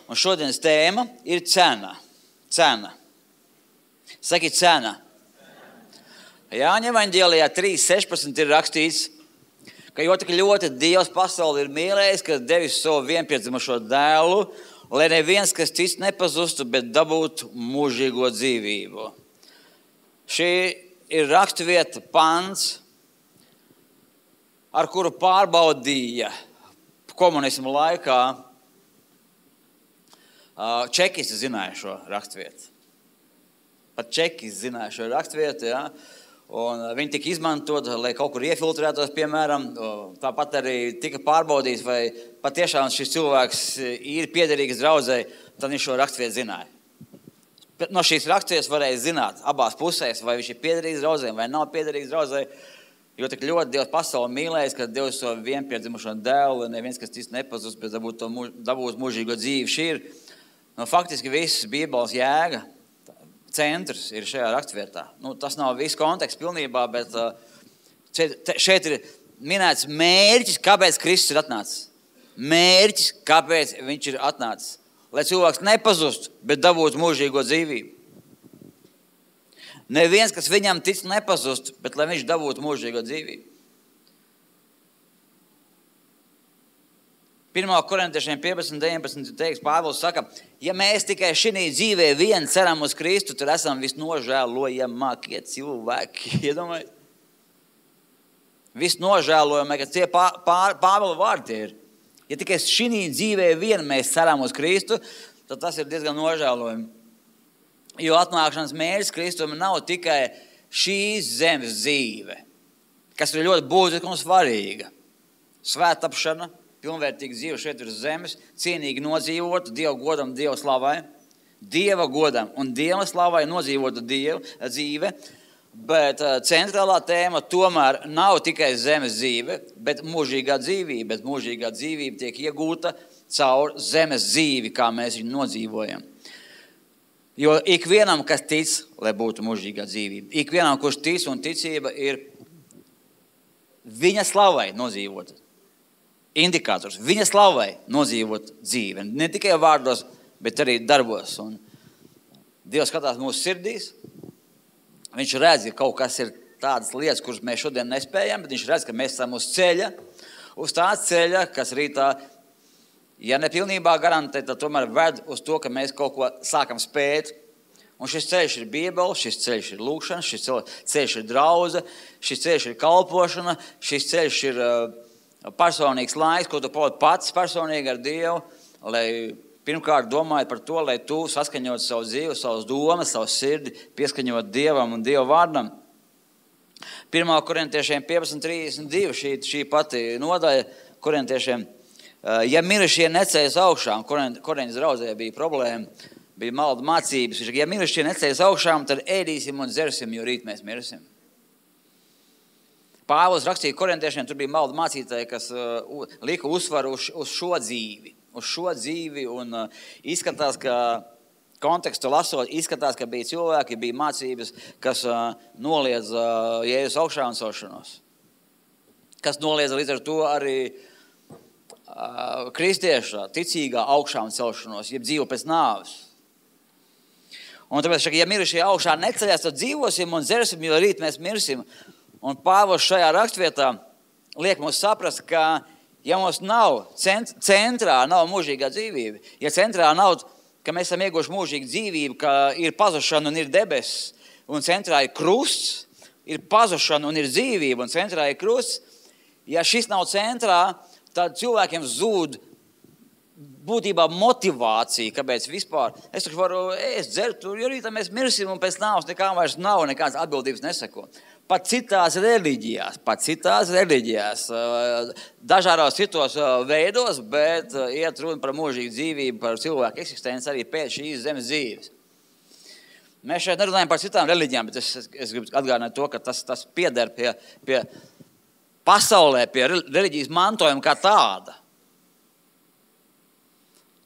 Un šodienas tēma ir cena. Cena. Saki cena. Jāņa evaņģēlijā 3:16 ir rakstīts, ka jo tik ļoti Dievs pasauli ir mīlējis, ka devis savu vienpiedzimušo dēlu, lai neviens, kas tic, nepazustu, bet dabūtu mūžīgo dzīvību. Šī ir raksturvieta pants, ar kuru pārbaudīja komunismu laikā. Čekisti zināja šo raksturvietu. Pat čekisti zināja šo raksturvietu, ja? Un viņi tika izmantot, lai kaut kur iefiltrētos, piemēram. Tāpat arī tika pārbaudīts, vai patiešām šis cilvēks ir piederīgs draudzei, tad viņš šo raksturvietu zināja. No šīs raksturvietas varēja zināt abās pusēs, vai viņš ir piederīgs draudzei vai nav piederīgs draudzei. Jo tik ļoti Dievs pasauli mīlējis, ka Dievs savu vienpiedzimušo dēlu, neviens, kas tic, nepazust, bet dabūs mūžīgo dzīvi. Šī ir faktiski visas Bībeles jēga. Centrs ir šajā raksturvietā. Tas nav viss konteksts pilnībā, bet šeit ir minēts mērķis, kāpēc Kristus ir atnācis. Mērķis, kāpēc viņš ir atnācis. Lai cilvēks nepazust, bet dabūtu mūžīgo dzīvību. Neviens, kas viņam tic, nepazust, bet lai viņš dabūtu mūžīgo dzīvību. 1. Korintiešiem 15:19 teiks, Pāvils saka, ja mēs tikai šī dzīvē vien ceram uz Kristu, tad esam visnožēlojamākie cilvēki. Iedomājiet? Visnožēlojamākie, tie Pāvila vārdi ir. Ja tikai šī dzīvē vien mēs ceram uz Kristu, tad tas ir diezgan nožēlojami. Jo atnākšanas mērķis Kristum nav tikai šīs zemes dzīve, kas ir ļoti būtiska un svarīga. Svētapšana, pilnvērtīga dzīve šeit ir zemes, cienīgi nodzīvota, Dieva godam, Dieva slavai. Dieva godam un Dieva slavai nodzīvota dzīve, bet centrālā tēma tomēr nav tikai zemes dzīve, bet mūžīgā dzīvība. Bet mūžīgā dzīvība tiek iegūta caur zemes dzīvi, kā mēs viņu nodzīvojam. Jo ikvienam, kas tic, lai būtu mūžīgā dzīvība, ikvienam, kurš tic un ticība ir viņa slavai nodzīvota. Indikators, viņa slavai nodzīvot dzīve. Ne tikai vārdos, bet arī darbos. Un Dievs skatās mūsu sirdīs. Viņš redz, ka kaut kas ir tādas lietas, kuras mēs šodien nespējam, bet viņš redz, ka mēs esam uz ceļa, uz tā ceļa, kas rītā, ja nepilnībā garantē, tad tomēr ved uz to, ka mēs kaut ko sākam spēt. Un šis ceļš ir Bībele, šis ceļš ir lūkšana, šis ceļš ir draudze, šis ceļš ir kalpošana, šis ceļš ir personīgs laiks, ko tu pavadi pats personīgi ar Dievu, lai pirmkārt domāji par to, lai tu saskaņot savu dzīvi, savas domas, savu sirdi, pieskaņot Dievam un Dieva vārdam. 1. Korintiešiem 15:32 šī pati nodaļa korintiešiem. Ja mirušie necējas augšām, Korintas draudzē bija problēma, bija malda mācības. Ja mirušie necējas augšām, tad ēdīsim un dzersim, jo rīt mēs mirsim. Pāvils rakstīja korintiešiem, tur bija malda mācītāji, kas lika uzsvaru uz šo dzīvi, un izskatās, ka kontekstu lasot, izskatās, ka bija cilvēki, bija mācības, kas noliedz Jēzus augšā un celšanos. Kas noliedz līdz ar to arī kristieša ticīgā augšā un celšanos, jeb dzīvo pēc nāves. Un tāpēc, ja mirušie augšā neceļās, tad dzīvosim un dzersim, jo rīt mēs mirsim. Un Pāvils šajā raksturvietā liek mums saprast, ka ja mums nav centrā, nav mūžīgā dzīvība, ja centrā nav, ka mēs esam ieguvuši mūžīgu dzīvību, ka ir pazušana un ir debesis, un centrā ir krusts, ir pazušana un ir dzīvība, un centrā ir krusts, ja šis nav centrā, tad cilvēkiem zūd būtībā motivācija, kāpēc vispār es taču varu ēst, dzert, jo rītā mēs mirsim un pēc nāves nekā vairs nav, nekādas atbildības neseko. Pat citās reliģijās, dažādos citos veidos, bet iet runa par mūžīgu dzīvību, par cilvēku eksistenci arī pēc šīs zemes dzīves. Mēs šeit nerunājam par citām reliģijām, bet es gribu atgādināt to, ka tas pieder pie pasaulē, pie reliģijas mantojuma kā tāda.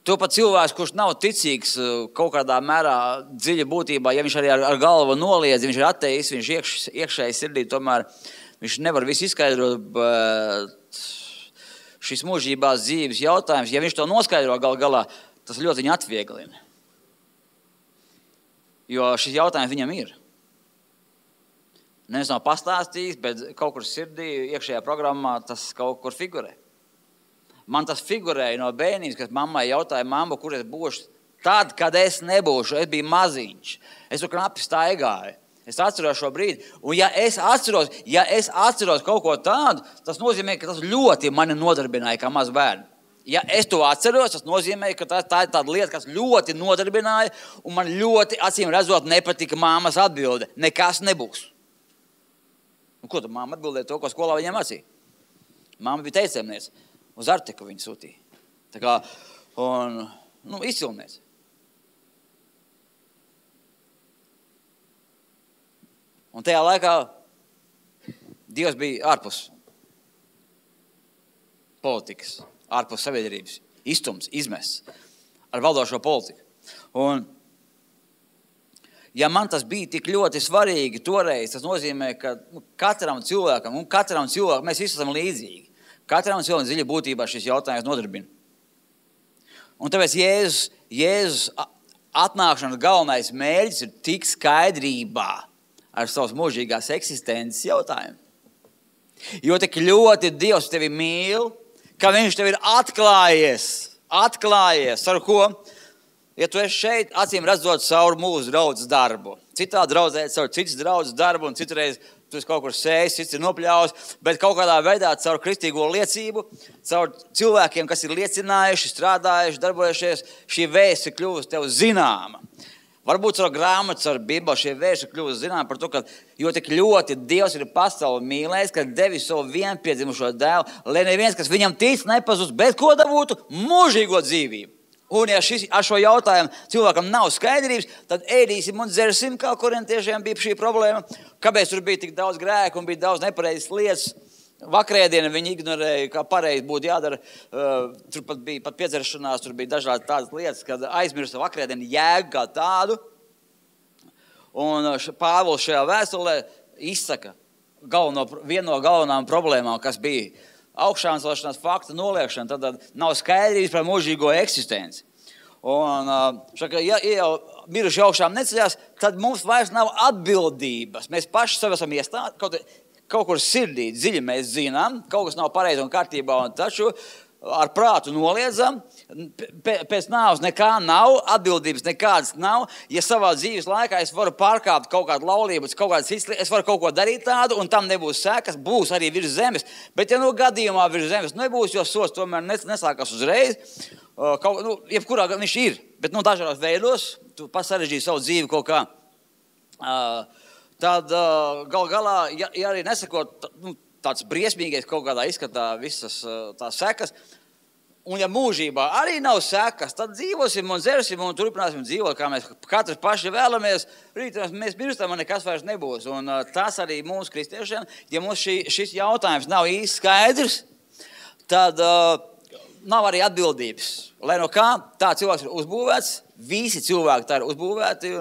To pat cilvēks, kurš nav ticīgs kaut kādā mērā dziļa būtībā, ja viņš arī ar galvu noliedz, viņš ir ateists, viņš iekšēji sirdī, tomēr viņš nevar visu izskaidrot, bet šis mūžībās dzīves jautājums, ja viņš to noskaidro galā, tas ļoti viņu atvieglina. Jo šis jautājums viņam ir. Neviens nav pastāstījis, bet kaut kur sirdī, iekšējā programmā tas kaut kur figurē. Man tas figurēja no bērnības, kad mammai jautāja, mamma, kur es būšu tad, kad es nebūšu. Es biju maziņš. Es tur knapi staigāju. Es atceros šo brīdi. Un ja es atceros kaut ko tādu, tas nozīmē, ka tas ļoti mani nodarbināja kā maz bērnu. Ja es to atceros, tas nozīmē, ka tā ir tāda lieta, kas ļoti nodarbināja, un man ļoti, acīm redzot, nepatika mammas atbilde. Nekas nebūs. Un ko tad mamma atbildēja to, ko skolā viņiem mācīja? Mamma bija teicēmniece. Uz Arteku viņu sūtīja. Tā kā, izcilniece. Un tajā laikā Dievs bija ārpus politikas, ārpus sabiedrības, iztums, izmests ar valdošo politiku. Un, ja man tas bija tik ļoti svarīgi toreiz, tas nozīmē, ka katram cilvēkam, mēs visi esam līdzīgi. Katram cilvēkam dziļi būtībā šis jautājums nodarbina. Un tāpēc Jēzus atnākšanas galvenais mērķis ir tik skaidrībā ar savas mūžīgās eksistences jautājumu. Jo tik ļoti Dievs tevi mīl, ka viņš tev ir atklājies. Ar ko? Ja tu esi šeit, acīm redzot caur mūsu draudzes darbu. Citā draudzē caur citas draudzes darbu, un citreiz tu esi kaut kur sējis, cits ir nopļaus, bet kaut kādā veidā caur kristīgo liecību, caur cilvēkiem, kas ir liecinājuši, strādājuši, darbojušies, šī vēsts ir kļuvusi tev zināma. Varbūt caur grāmatu, caur Bībeli šie vērši kļūst zinām par to, ka jo tik ļoti Dievs ir pasauli mīlējis, ka devis savu vienpiedzimušo dēlu, lai neviens, kas viņam tic, nepazust, bet ko dabūtu mūžīgo dzīvību. Un ja ar šo jautājumu cilvēkam nav skaidrības, tad ēdīsim un dzersim, kā korintiešiem bija šī problēma. Kāpēc tur bija tik daudz grēku un bija daudz nepareizas lietas? Vakarēdienu viņi ignorēja, kā pareizi būtu jādara. Tur pat bija piedzeršanās, tur bija dažādas tādas lietas, kad aizmirsa vakarēdienu jēgu kā tādu. Un Pāvils šajā vēstulē izsaka vienu no galvenām problēmām, kas bija augšām celšanās faktu noliekšana. Tad nav skaidrības par mūžīgo eksistenci. Un, ja jau miruši augšām neceļās, tad mums vairs nav atbildības. Mēs paši sev esam iestādi. Kaut kur sirdī dziļi mēs zinām, kaut kas nav pareizi un kārtībā, un taču ar prātu noliedzam, pēc nāves nekā nav, atbildības nekādas nav. Ja savā dzīves laikā es varu pārkāpt kaut kādu laulību, kaut kādas citas, es varu kaut ko darīt tādu, un tam nebūs sekas, būs arī virs zemes. Bet ja gadījumā virs zemes nebūs, jo sots tomēr nesākas uzreiz, jebkurā viņš ir, bet dažādos veidos, tu pasarežģīji savu dzīvi kaut kā. Tad gal galā, ja arī nesakot tāds briesmīgais kaut kādā izskatā visas tās sekas, un ja mūžībā arī nav sekas, tad dzīvosim un dzersim un turpināsim dzīvot, kā mēs katrs paši vēlamies. Rīt mēs mirstam un nekas vairs nebūs. Un tas arī mums kristiešiem, ja mums šis jautājums nav īsti skaidrs, tad nav arī atbildības. Lai no kā tā cilvēks ir uzbūvēts, visi cilvēki tā ir uzbūvēti.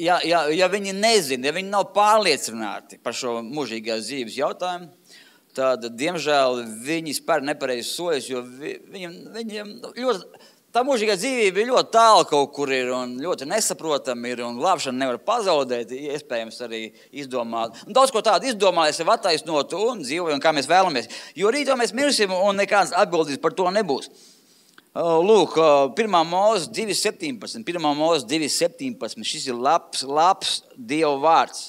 Ja viņi nezina, ja viņi nav pārliecināti par šo mūžīgās dzīves jautājumu, tad, diemžēl, viņi spēr nepareizes soļus, jo viņiem ļoti, tā mūžīgā dzīvība ir ļoti tālu kaut kur ir un ļoti nesaprotama ir un glābšana nevar pazaudēt, iespējams arī izdomāt. Un daudz ko tādu izdomā, lai sev attaisnotu un dzīvojam, kā mēs vēlamies. Jo rītā mēs mirsim un nekādas atbildības par to nebūs. Lūk, 1. Mūzes 2.17. 1. Mūzes 2.17. Šis ir labs Dieva vārds.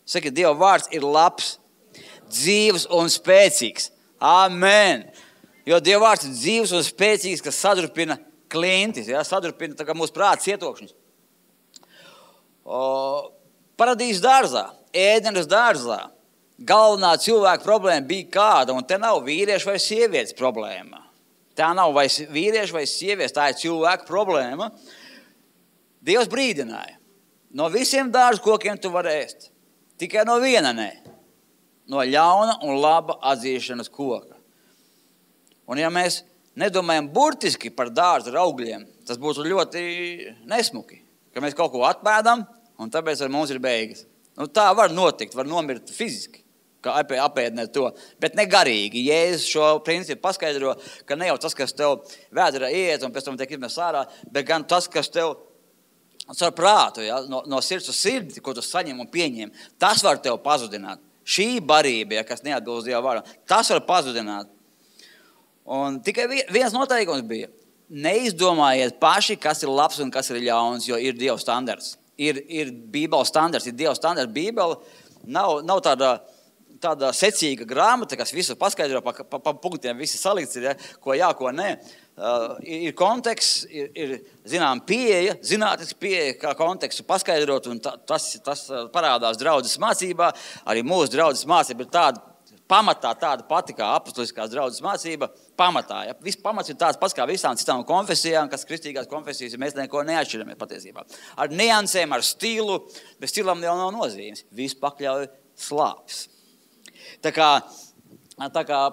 Saka, Dieva vārds ir labs, dzīvs un spēcīgs. Amen. Jo Dieva vārds ir dzīvs un spēcīgs, kas sadrupina klintis, sadrupina tā kā mūsu prāta cietokšņus. Paradīzes dārzā, Ēdenes dārzā, galvenā cilvēka problēma bija kāda, un te nav vīriešu vai sievietes problēma. Tā nav vai vīrieši vai sievietes, tā ir cilvēka problēma. Dievs brīdināja. No visiem dārzu kokiem tu vari ēst. Tikai no viena nē. No ļauna un laba atzīšanas koka. Un ja mēs nedomājam burtiski par dārza augļiem, tas būtu ļoti nesmuki. Ka mēs kaut ko atpēdam un tāpēc ar mums ir beigas. Tā var notikt, var nomirt fiziski. kā apēdināt to, bet ne garīgi. Jēzus šo principu paskaidro, ka ne jau tas, kas tev vēdera iet un pēc tam tiek izmest ārā, bet gan tas, kas tev ar prātu, ja, no sirds uz sirdi, ko tu saņem un pieņem, tas var tev pazudināt. Šī barība, ja, kas neatbilst Dieva vārdam, tas var pazudināt. Un tikai viens noteikums bija. Neizdomājiet paši, kas ir labs un kas ir ļauns, jo ir Dieva standarts. Ir Bībeles standarts, ir Dieva standarts. Bībele nav tāda secīga grāmata, kas visu paskaidro pa punktiem, visi salikts ir, ja, ko jā, ko nē. Ir konteksts, ir zinām pieeja, zinātniska pieeja, kā kontekstu paskaidrot, un tas parādās draudzes mācībā. Arī mūsu draudzes mācība ir tāda, pamatā tāda pati kā apostoliskās draudzes mācība, pamatā. Ja. Viss pamats ir tāds pats kā visām citām konfesijām, kas kristīgās konfesijas, ja mēs neko neatšķiramies patiesībā. Ar niansēm, ar stilu, bet stilam jau nav nozīmes. Viss pakļauj slāpes. Tā kā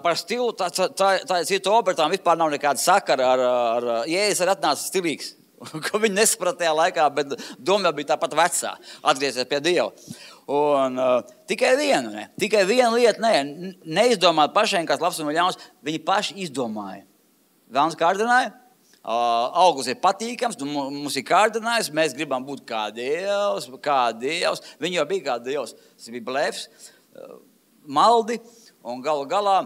par stilu, tā ir cita opera, tām vispār nav nekāda sakara ar Jēzus arī atnāca stilīgs, ko viņi nesaprata tajā laikā, bet doma bija tāpat vecā, atgriezties pie Dieva. Un tikai viena lieta, neizdomāt pašiem, kas labs un ļauns, viņi paši izdomāja. Vēlns kārdināja, augurs ir patīkams, mums ir kārdinājums, mēs gribam būt kā Dievs, viņi jau bija kā Dievs, tas bija blefs, maldi, un galu galā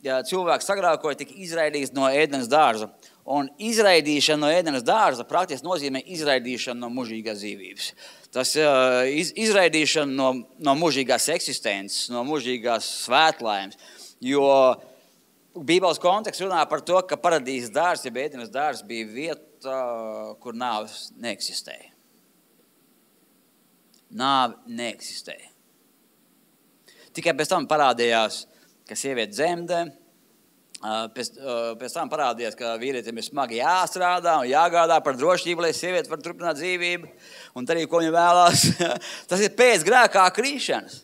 ja cilvēks sagrākoja, tika izraidīts no ēdenes dārza. Un izraidīšana no ēdenes dārza praktiski nozīmē izraidīšana no mūžīgās dzīvības. Tas izraidīšana no mūžīgās eksistences, no mūžīgās svētlaimes, jo Bībeles konteksts runā par to, ka paradīzes dārzs, ja ēdenes dārzs bija vieta, kur nāves neeksistēja. Nāve neeksistēja. Tikai pēc tam parādījās, ka sieviete dzemdē, pēc tam parādījās, ka vīrietim ir smagi jāstrādā un jāgādā par drošību, lai sieviete var turpināt dzīvību un darīt, ko viņa vēlās. Tas ir pēc grēkā krīšanas.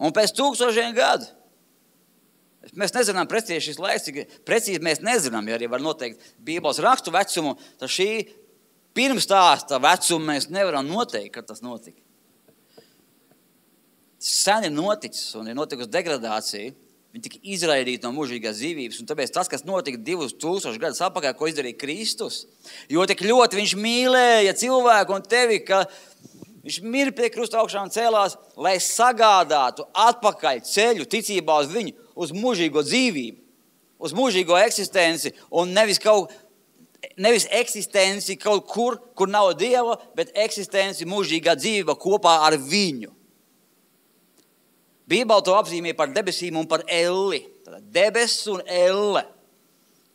Un pēc 1000 gadu. Mēs nezinām precīzi šis laiks, cik precīzi mēs nezinām, ja arī var noteikt Bībeles rakstu vecumu, tad šī pirms stāsta vecumu mēs nevaram noteikt, kad tas notika. Sen ir noticis un ir notikusi degradācija. Viņi tika izraidīti no mūžīgās dzīvības. Un tāpēc tas, kas notika 2000 gadus atpakaļ, ko izdarīja Kristus, jo tik ļoti viņš mīlēja cilvēku un tevi, ka viņš mirja pie krusta augšā un cēlās, lai sagādātu atpakaļ ceļu ticībā uz viņu, uz mūžīgo dzīvību, uz mūžīgo eksistenci un nevis eksistenci kaut kur nav Dieva, bet eksistenci mūžīgā dzīvība kopā ar viņu. Bībele to apzīmē par debesīm un par elli. Debesis un elle.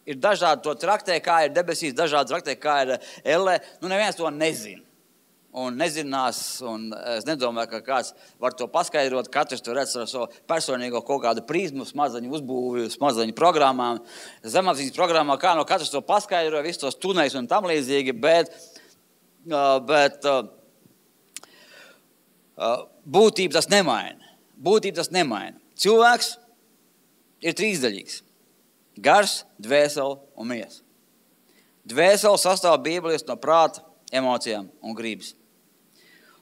Ir dažādi to traktē, kā ir debesīs, dažādi traktē, kā ir elle. Neviens to nezina. Un nezinās, un es nedomāju, ka kāds var to paskaidrot. Katrs to redz ar savu personīgo kaut kādu prizmu, smadzeņu uzbūvi, smadzeņu programmām, zemapziņas programmā, kā no katrs to paskaidro, visus tos tunējus un tam līdzīgi, bet būtība tas nemaina. Cilvēks ir trīsdaļīgs. Gars, dvēsele un miesa. Dvēsele sastāv Bībeles no prāta, emocijām un gribas.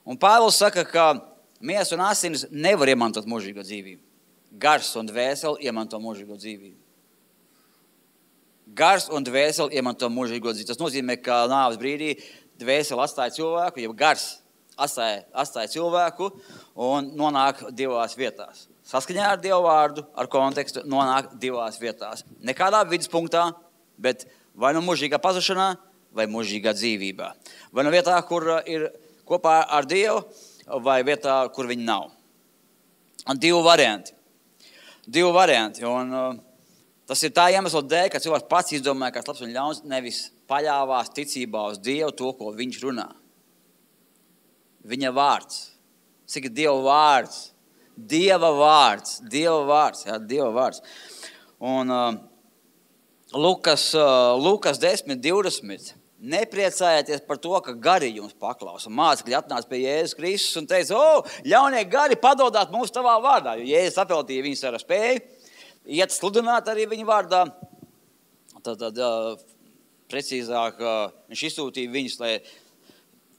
Un Pāvils saka, ka miesa un asinis nevar iemantot mūžīgo dzīvību. Gars un dvēsele iemanto mūžīgo dzīvību. Gars un dvēsele iemanto mūžīgo dzīvību. Tas nozīmē, ka nāves brīdī dvēsele atstāja cilvēku, ja gars atstāja cilvēku un nonāk divās vietās. Saskaņā ar Dievu vārdu, ar kontekstu, nonāk divās vietās. Nekādā viduspunktā, bet vai no mūžīgā pazušanā, vai mūžīgā dzīvībā. Vai no vietā, kur ir kopā ar Dievu, vai vietā, kur viņi nav. Un divi varianti. Un tas ir tā iemesla dēļ, ka cilvēks pats izdomāja, kas labs un ļauns, nevis paļāvās ticībā uz Dievu to, ko viņš runā. Viņa vārds. Cik ir Dieva vārds? Dieva vārds. Jā, Dieva vārds. Un Lukas 10:20. Nepriecājieties par to, ka gari jums paklausa. Mācekļi atnāca pie Jēzus Kristus un teica, ļaunie gari padodāt mums tavā vārdā. Jo Jēzus apveltīja viņus ar spēju iet sludināt arī viņa vārdā. Tad precīzāk viņš izsūtīja viņus, lai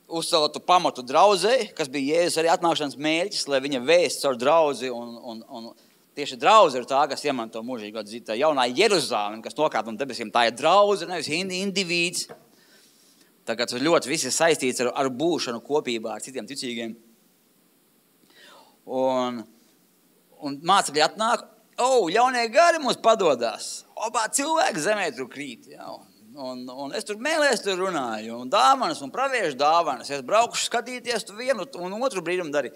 uzceltu pamatu draudzei, kas bija Jēzus arī atnākšanas mērķis, lai viņa vēsts ar draudzi un tieši draudze ir tā, kas iemanto mūžīgo dzīvi. Tā jaunā Jeruzālem, kas nokāp no debesīm, tā ir draudze, nevis indivīds. Tā kā tas ļoti viss ir saistīts ar būšanu kopībā ar citiem ticīgiem. Un mācekļi atnāk, jaunie gari mums padodās. Cilvēki zemē tur krīt, jau. Un es tur mēlēs tur runāju, un dāvanas, un praviešu dāvanas. Es braukšu skatīties tu vienu un otru brīnumu darīju.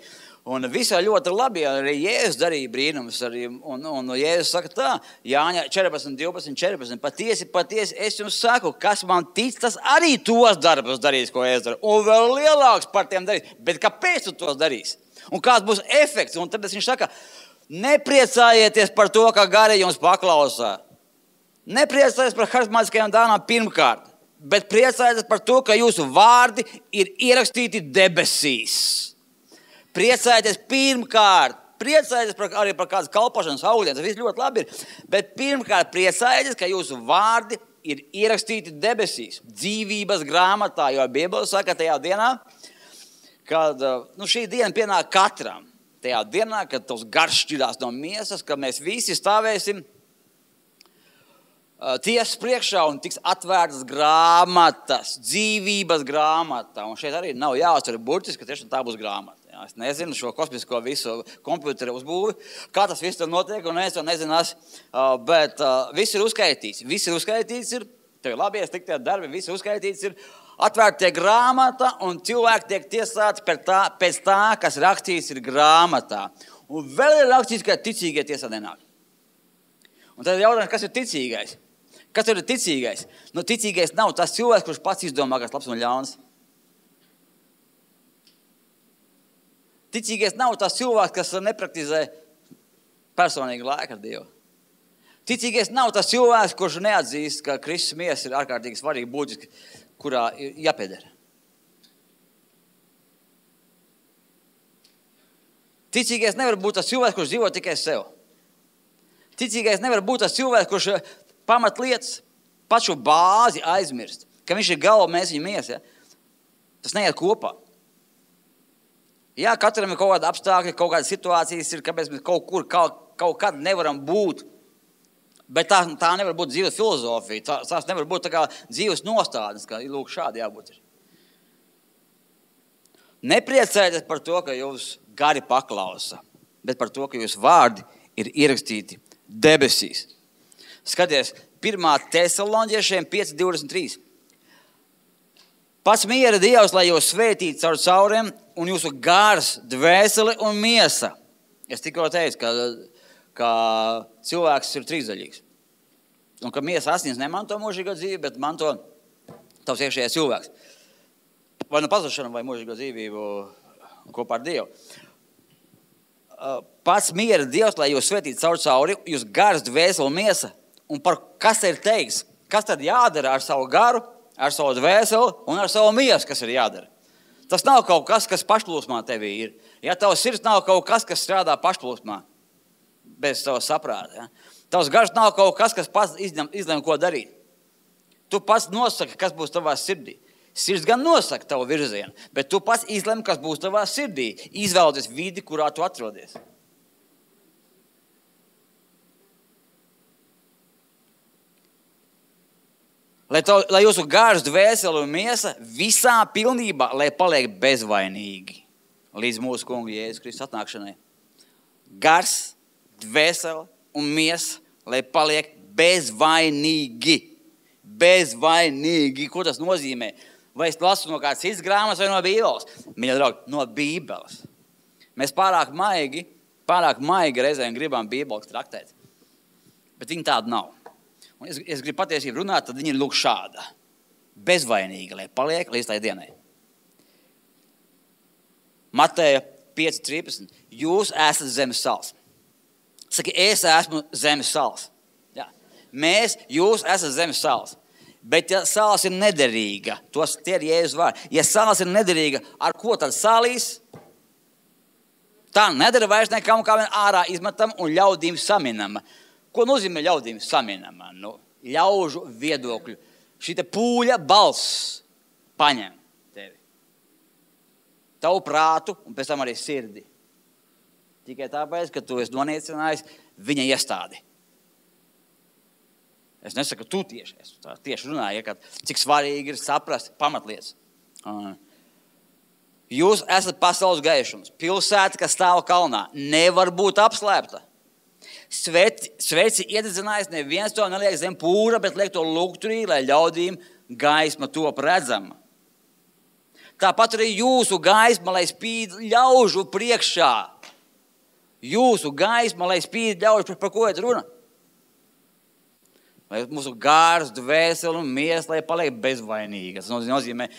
Un visā ļoti labi, arī Jēzus darīja brīnumus. Un Jēzus saka tā, Jāņa 14, 12, 14. Patiesi, es jums saku, kas man tic, tas arī tos darbus darīs, ko es daru. Un vēl lielāks par tiem darīs. Bet kāpēc tu tos darīsi? Un kāds būs efekts? Un tad viņš saka, nepriecājieties par to, ka gari jums paklausā. Nepriecājieties par harizmātiskajām dāvanām pirmkārt, bet priecājieties par to, ka jūsu vārdi ir ierakstīti debesīs. Priecājieties pirmkārt, priecājieties arī par kādas kalpošanas augļiem, tas viss ļoti labi ir, bet pirmkārt priecājieties, ka jūsu vārdi ir ierakstīti debesīs, dzīvības grāmatā, jo Bībele saka tajā dienā, kad šī diena pienāk katram, tajā dienā, kad tavs gars šķirās no miesas, kad mēs visi stāvēsim tiesas priekšā un tiks atvērtas grāmatas, dzīvības grāmata. Un šeit arī nav jāuztver burtiski, ka tiešām tā būs grāmata. Jā, es nezinu šo kosmisko visu kompjutera uzbūvi, kā tas viss tur notiek, un es to nezinās, bet viss ir uzskaitīts. Viss ir uzskaitīts, tev ir labi, sliktie darbi, viss ir uzskaitīts, ir atvērta tiek grāmata, un cilvēki tiek tiesāti pēc tā, kas rakstīts ir grāmatā. Un vēl ir rakstīts, ka ticīgie tiesā nenāk. Un tad ir jautājums, kas ir ticīgais? Kas ir ticīgais? Ticīgais nav tas cilvēks, kurš pats izdomā, kas labs un ļauns. Ticīgais nav tas cilvēks, kas nepraktizē personīgi laiku ar Dievu. Ticīgais nav tas cilvēks, kurš neatzīst, ka Kristus miesa ir ārkārtīgi svarīga būtiski, kurā ir jāpieder. Ticīgais nevar būt tas cilvēks, kurš dzīvo tikai sev. Ticīgais nevar būt tas cilvēks, kurš pamat lietas, pašu bāzi aizmirst, ka viņš ir galva, mēs viņu miesa. Ja? Tas neiet kopā. Jā, katram ir kaut kāda apstākļa, kaut kāda situācijas ir, kāpēc mēs kaut kur, kaut kad nevaram būt. Bet tā nevar būt dzīves filozofija, tās nevar būt tā kā dzīves nostādnes, kā lūk šādi jābūt. Nepriecājieties par to, ka jūs gari paklausa, bet par to, ka jūs vārdi ir ierakstīti debesīs. Skaties, 1. Tesaloniešiem 5:23. Pats miera Dievs, lai jūs svētītu caur cauriem un jūsu gars, dvēseli un miesa. Es tikko teicu, ka cilvēks ir trīsdaļīgs. Un ka miesa asins nemanto mūžīgo dzīvi, bet manto tavs iekšējais cilvēks. Vai pazušanu vai mūžīgo dzīvību kopā ar Dievu. Pats miera Dievs, lai jūs svētītu caur cauri, jūs gars, dvēseli un miesa. Un par kas ir teiks? Kas tad jādara ar savu garu, ar savu dvēseli un ar savu miesu, kas ir jādara? Tas nav kaut kas, kas pašplūsmā tevī ir. Ja tavs sirds nav kaut kas, kas strādā pašplūsmā, bez tava saprāta. Ja? Tavs gars nav kaut kas, kas pats izlem, ko darīt. Tu pats nosaki, kas būs tavā sirdī. Sirds gan nosaka tavu virzienu, bet tu pats izlem, kas būs tavā sirdī. Izvēlēties vidi, kurā tu atrodies. Lai jūsu gars, dvēseli un miesa visā pilnībā, lai paliek bezvainīgi līdz mūsu kungu Jēzus Kristus atnākšanai. Gars, dvēseli un miesa, lai paliek bezvainīgi. Bezvainīgi. Ko tas nozīmē? Vai es lasu no kādas cits grāmatas vai no Bībeles? Mīļie draugi, no Bībeles. Mēs pārāk maigi reizēm gribam Bībeli traktēt, bet viņa tāda nav. Un es gribu patiesību runāt, tad viņi ir lūk šāda. Bezvainīgi, lai paliek līdz tai dienai. Mateja 5:13. Jūs esat zemes sals. Saki, es esmu zemes sals. Jā. Jūs esat zemes sals. Bet ja sāls ir nederīga, tie ir Jēzus vārdi. Ja sāls ir nederīga, ar ko tad salīs? Tā nedara vairs nekam, kā vien ārā izmetam un ļaudīm saminama. Ko nozīmē ļaudīm saminama? Ļaužu viedokļu. Šī te pūļa balss paņem tevi. tavu prātu un pēc tam arī sirdi. Tikai tāpēc, ka tu esi noniecinājis viņa iestādi. Es nesaku, ka tu tieši runāji, ka cik svarīgi ir saprast pamatlietas. Jūs esat pasaules gaišums. Pilsēta, kas stāv kalnā, nevar būt apslēpta. Sveci iededzinājis, neviens to neliek zem pūra, bet liek to lukturī, lai ļaudīm gaisma top redzama. Tāpat arī jūsu gaisma, lai spīd ļaužu priekšā. Jūsu gaisma, lai spīd ļaužu, par ko ir runa? Lai mūsu gārs, dvēseli un miesa, lai paliek bezvainīgas. Tas nozīmē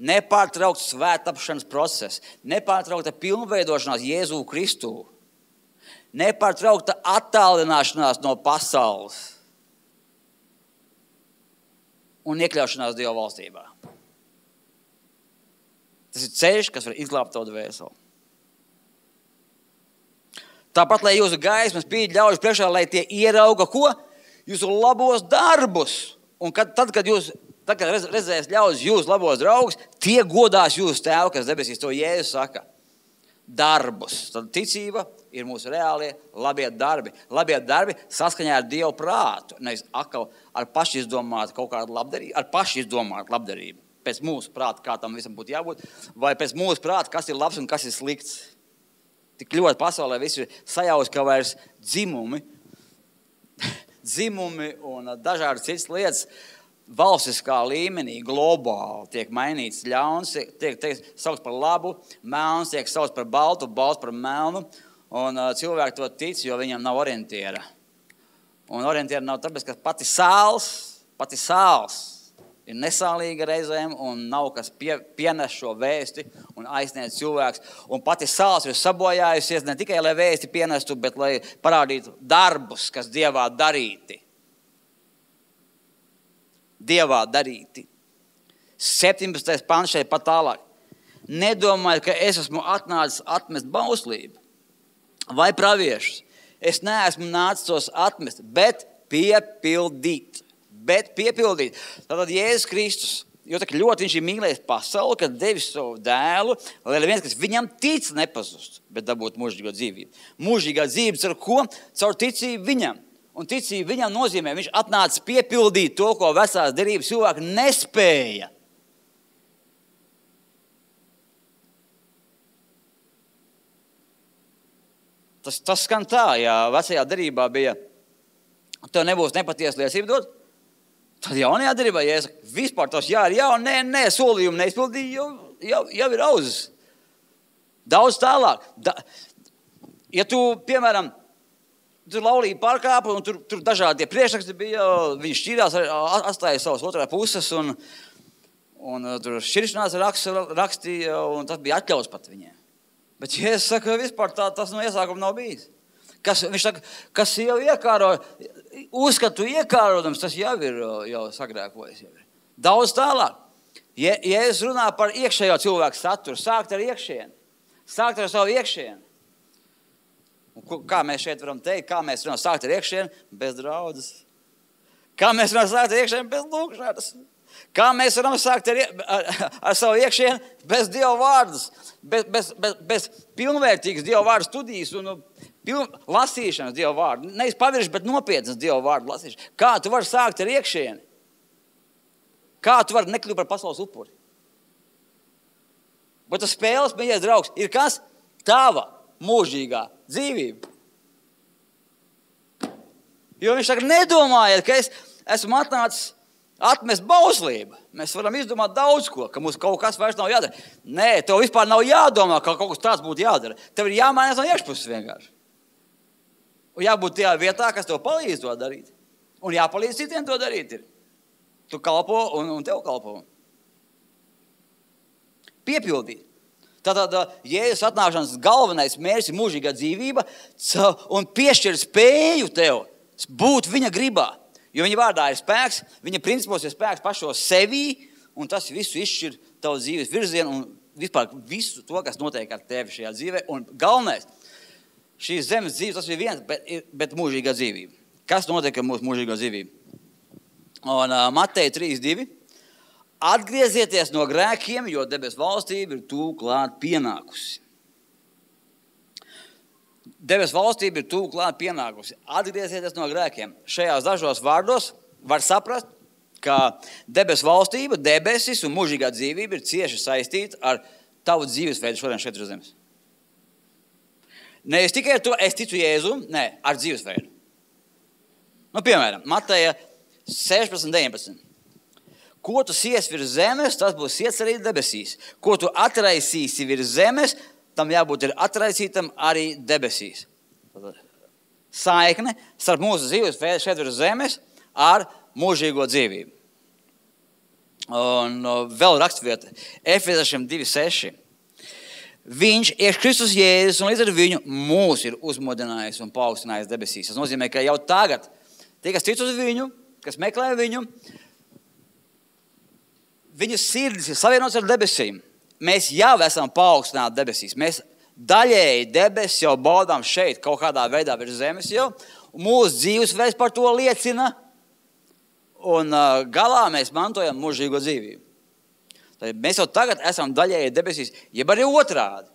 nepārtraukts svētapšanas process, nepārtraukta pilnveidošanās Jēzu Kristu, nepārtraukta attālināšanās no pasaules un iekļaušanās Dieva valstībā. Tas ir ceļš, kas var izglābt tavu dvēseli. Tāpat, lai jūsu gaismas spīd ļaužu priekšā, lai tie ierauga ko? Jūsu labos darbus. Un tad, kad redzēs ļaudis jūsu labos draugus, tie godās jūsu tēvu, kas debesīs, to Jēzus saka. Darbus. Tad ticība ir mūsu reālie labie darbi. Labie darbi saskaņā ar Dievu prātu. Nevis atkal ar pašizdomātu kaut kādu labdarību, ar pašizdomātu labdarību. Pēc mūsu prāta, kā tam visam būtu jābūt, vai pēc mūsu prāta, kas ir labs un kas ir slikts. Tik ļoti pasaulē viss ir sajauts, ka vairs dzimumi un dažādas citas lietas valstiskā līmenī, globāli tiek mainīts. Ļauns tiek saukts par labu, melns tiek saukts par baltu, balts par melnu, un cilvēki to tic, jo viņam nav orientiera. Un orientiera nav tāpēc, ka pati sāls ir nesālīga reizēm un nav kas pienes šo vēsti un aizsniedz cilvēks. Un pati sāls ir sabojājusies ne tikai, lai vēsti pienestu, bet lai parādītu darbus, kas Dievā darīti. Dievā darīti. 17. pants šeit pat tālāk. Nedomāju, ka es esmu atnācis atmest bauslību vai praviešus. Es neesmu nācis tos atmest, bet piepildīt. Tātad Jēzus Kristus, jo tā ļoti viņš ir mīlējis pasauli, kad devis savu dēlu, lai viens, kas viņam tic, nepazust, bet dabūt mūžīgo dzīvību. Mūžīgā dzīvības ar ko? Caur ticību viņam. Un ticību viņam nozīmē, viņš atnāca piepildīt to, ko vecās derības cilvēki nespēja. Tas skan tā, ja vecajā derībā bija, tev nebūs nepatiesa liecība dot. Tad jaunajā derībā, ja es vispār tos jā ir jā, un nē, solījumu neizpildīju, jau ir auzes. Daudz tālāk. Ja tu, piemēram, tur laulību pārkāpa, un tur dažādi tie priekšraksti bija, viņi šķīrās, atstāja savas otrā puses, un tur šķiršanās rakstīja, un tas bija atļauts pat viņiem. Bet Jēzus saka, vispār tas no iesākuma nav bijis. Viņš saka, kas jau iekāro, uzskatu iekārodams, tas jau ir sagrēkojis. Daudz tālāk. Jēzus runā par iekšējo cilvēku saturu, sākt ar iekšieni, sākt ar savu iekšieni. Kā mēs šeit varam teikt, kā mēs varam sākt ar iekšieni? Bez draudzes. Kā mēs varam sākt ar iekšieni? Bez lūkšanas. Kā mēs varam sākt ar savu iekšieni? Bez Dieva vārdus, bez pilnvērtīgas Dieva vārdu studijas un lasīšanas Dieva vārdu. Nevis pavirši, bet nopietnas Dieva vārdu lasīšana. Kā tu vari sākt ar iekšieni? Kā tu vari nekļūt par pasaules upuri? Bet tas spēles, mīļais draugs, ir kas? Tava mūžīgā dzīvība. Jo viņš saka, nedomājiet, ka es esmu atnācis atmest bauslību. Mēs varam izdomāt daudz ko, ka mums kaut kas vairs nav jādara. Nē, tev vispār nav jādomā, ka kaut kas tāds būtu jādara. Tev ir jāmainās no iekšpuses vienkārši. Un jābūt tajā vietā, kas tev palīdz to darīt. Un jāpalīdz citiem to darīt. Tu kalpo un tev kalpo. Piepildīt. Tātad Jēzus atnākšanas galvenais mērķis ir mūžīgā dzīvība un piešķir spēju tev būt viņa gribā. Jo viņa vārdā ir spēks, viņa principos ir spēks pašos sevī, un tas visu izšķir tavu dzīves virzienu un vispār visu to, kas notiek ar tevi šajā dzīvē. Un galvenais, šīs zemes dzīves, tas ir viens, bet mūžīgā dzīvība. Kas notiek ar mūsu mūžīgo dzīvību? Un Mateja 3:2. Atgriezieties no grēkiem, jo debesu valstība ir tuvu klāt pienākusi. Debesu valstība ir tuvu klāt pienākusi. Atgriezieties no grēkiem. Šajās dažos vārdos var saprast, ka debesu valstība, debesis un mūžīgā dzīvība ir cieši saistīta ar tavu dzīvesveidu šodien šeit uz zemes. Ne es tikai ar to, es ticu Jēzum, ne, ar dzīvesveidu. Piemēram, Mateja 16:19. Ko tu siesi virs zemes, tas būs siets arī debesīs. Ko tu atraisīsi virs zemes, tam jābūt ir atraisītam arī debesīs. Saikne starp mūsu dzīvesveidu šeit virs zemes ar mūžīgo dzīvību. Un vēl rakstvieta, Efeziešiem 2:6. Viņš, Kristus Jēzus, un līdz ar viņu mūs ir uzmodinājis un paaugstinājis debesīs. Tas nozīmē, ka jau tagad tie, kas tic uz viņu, kas meklē viņu, viņu sirdis ir savienots ar debesīm. Mēs jau esam paaugstināti debesīs. Mēs daļēji debesis jau baudām šeit, kaut kādā veidā virs zemes jau. Mūsu dzīvesveids par to liecina. Un galā mēs mantojam mūžīgo dzīvību. Tad mēs jau tagad esam daļēji debesīs, jeb arī otrādi,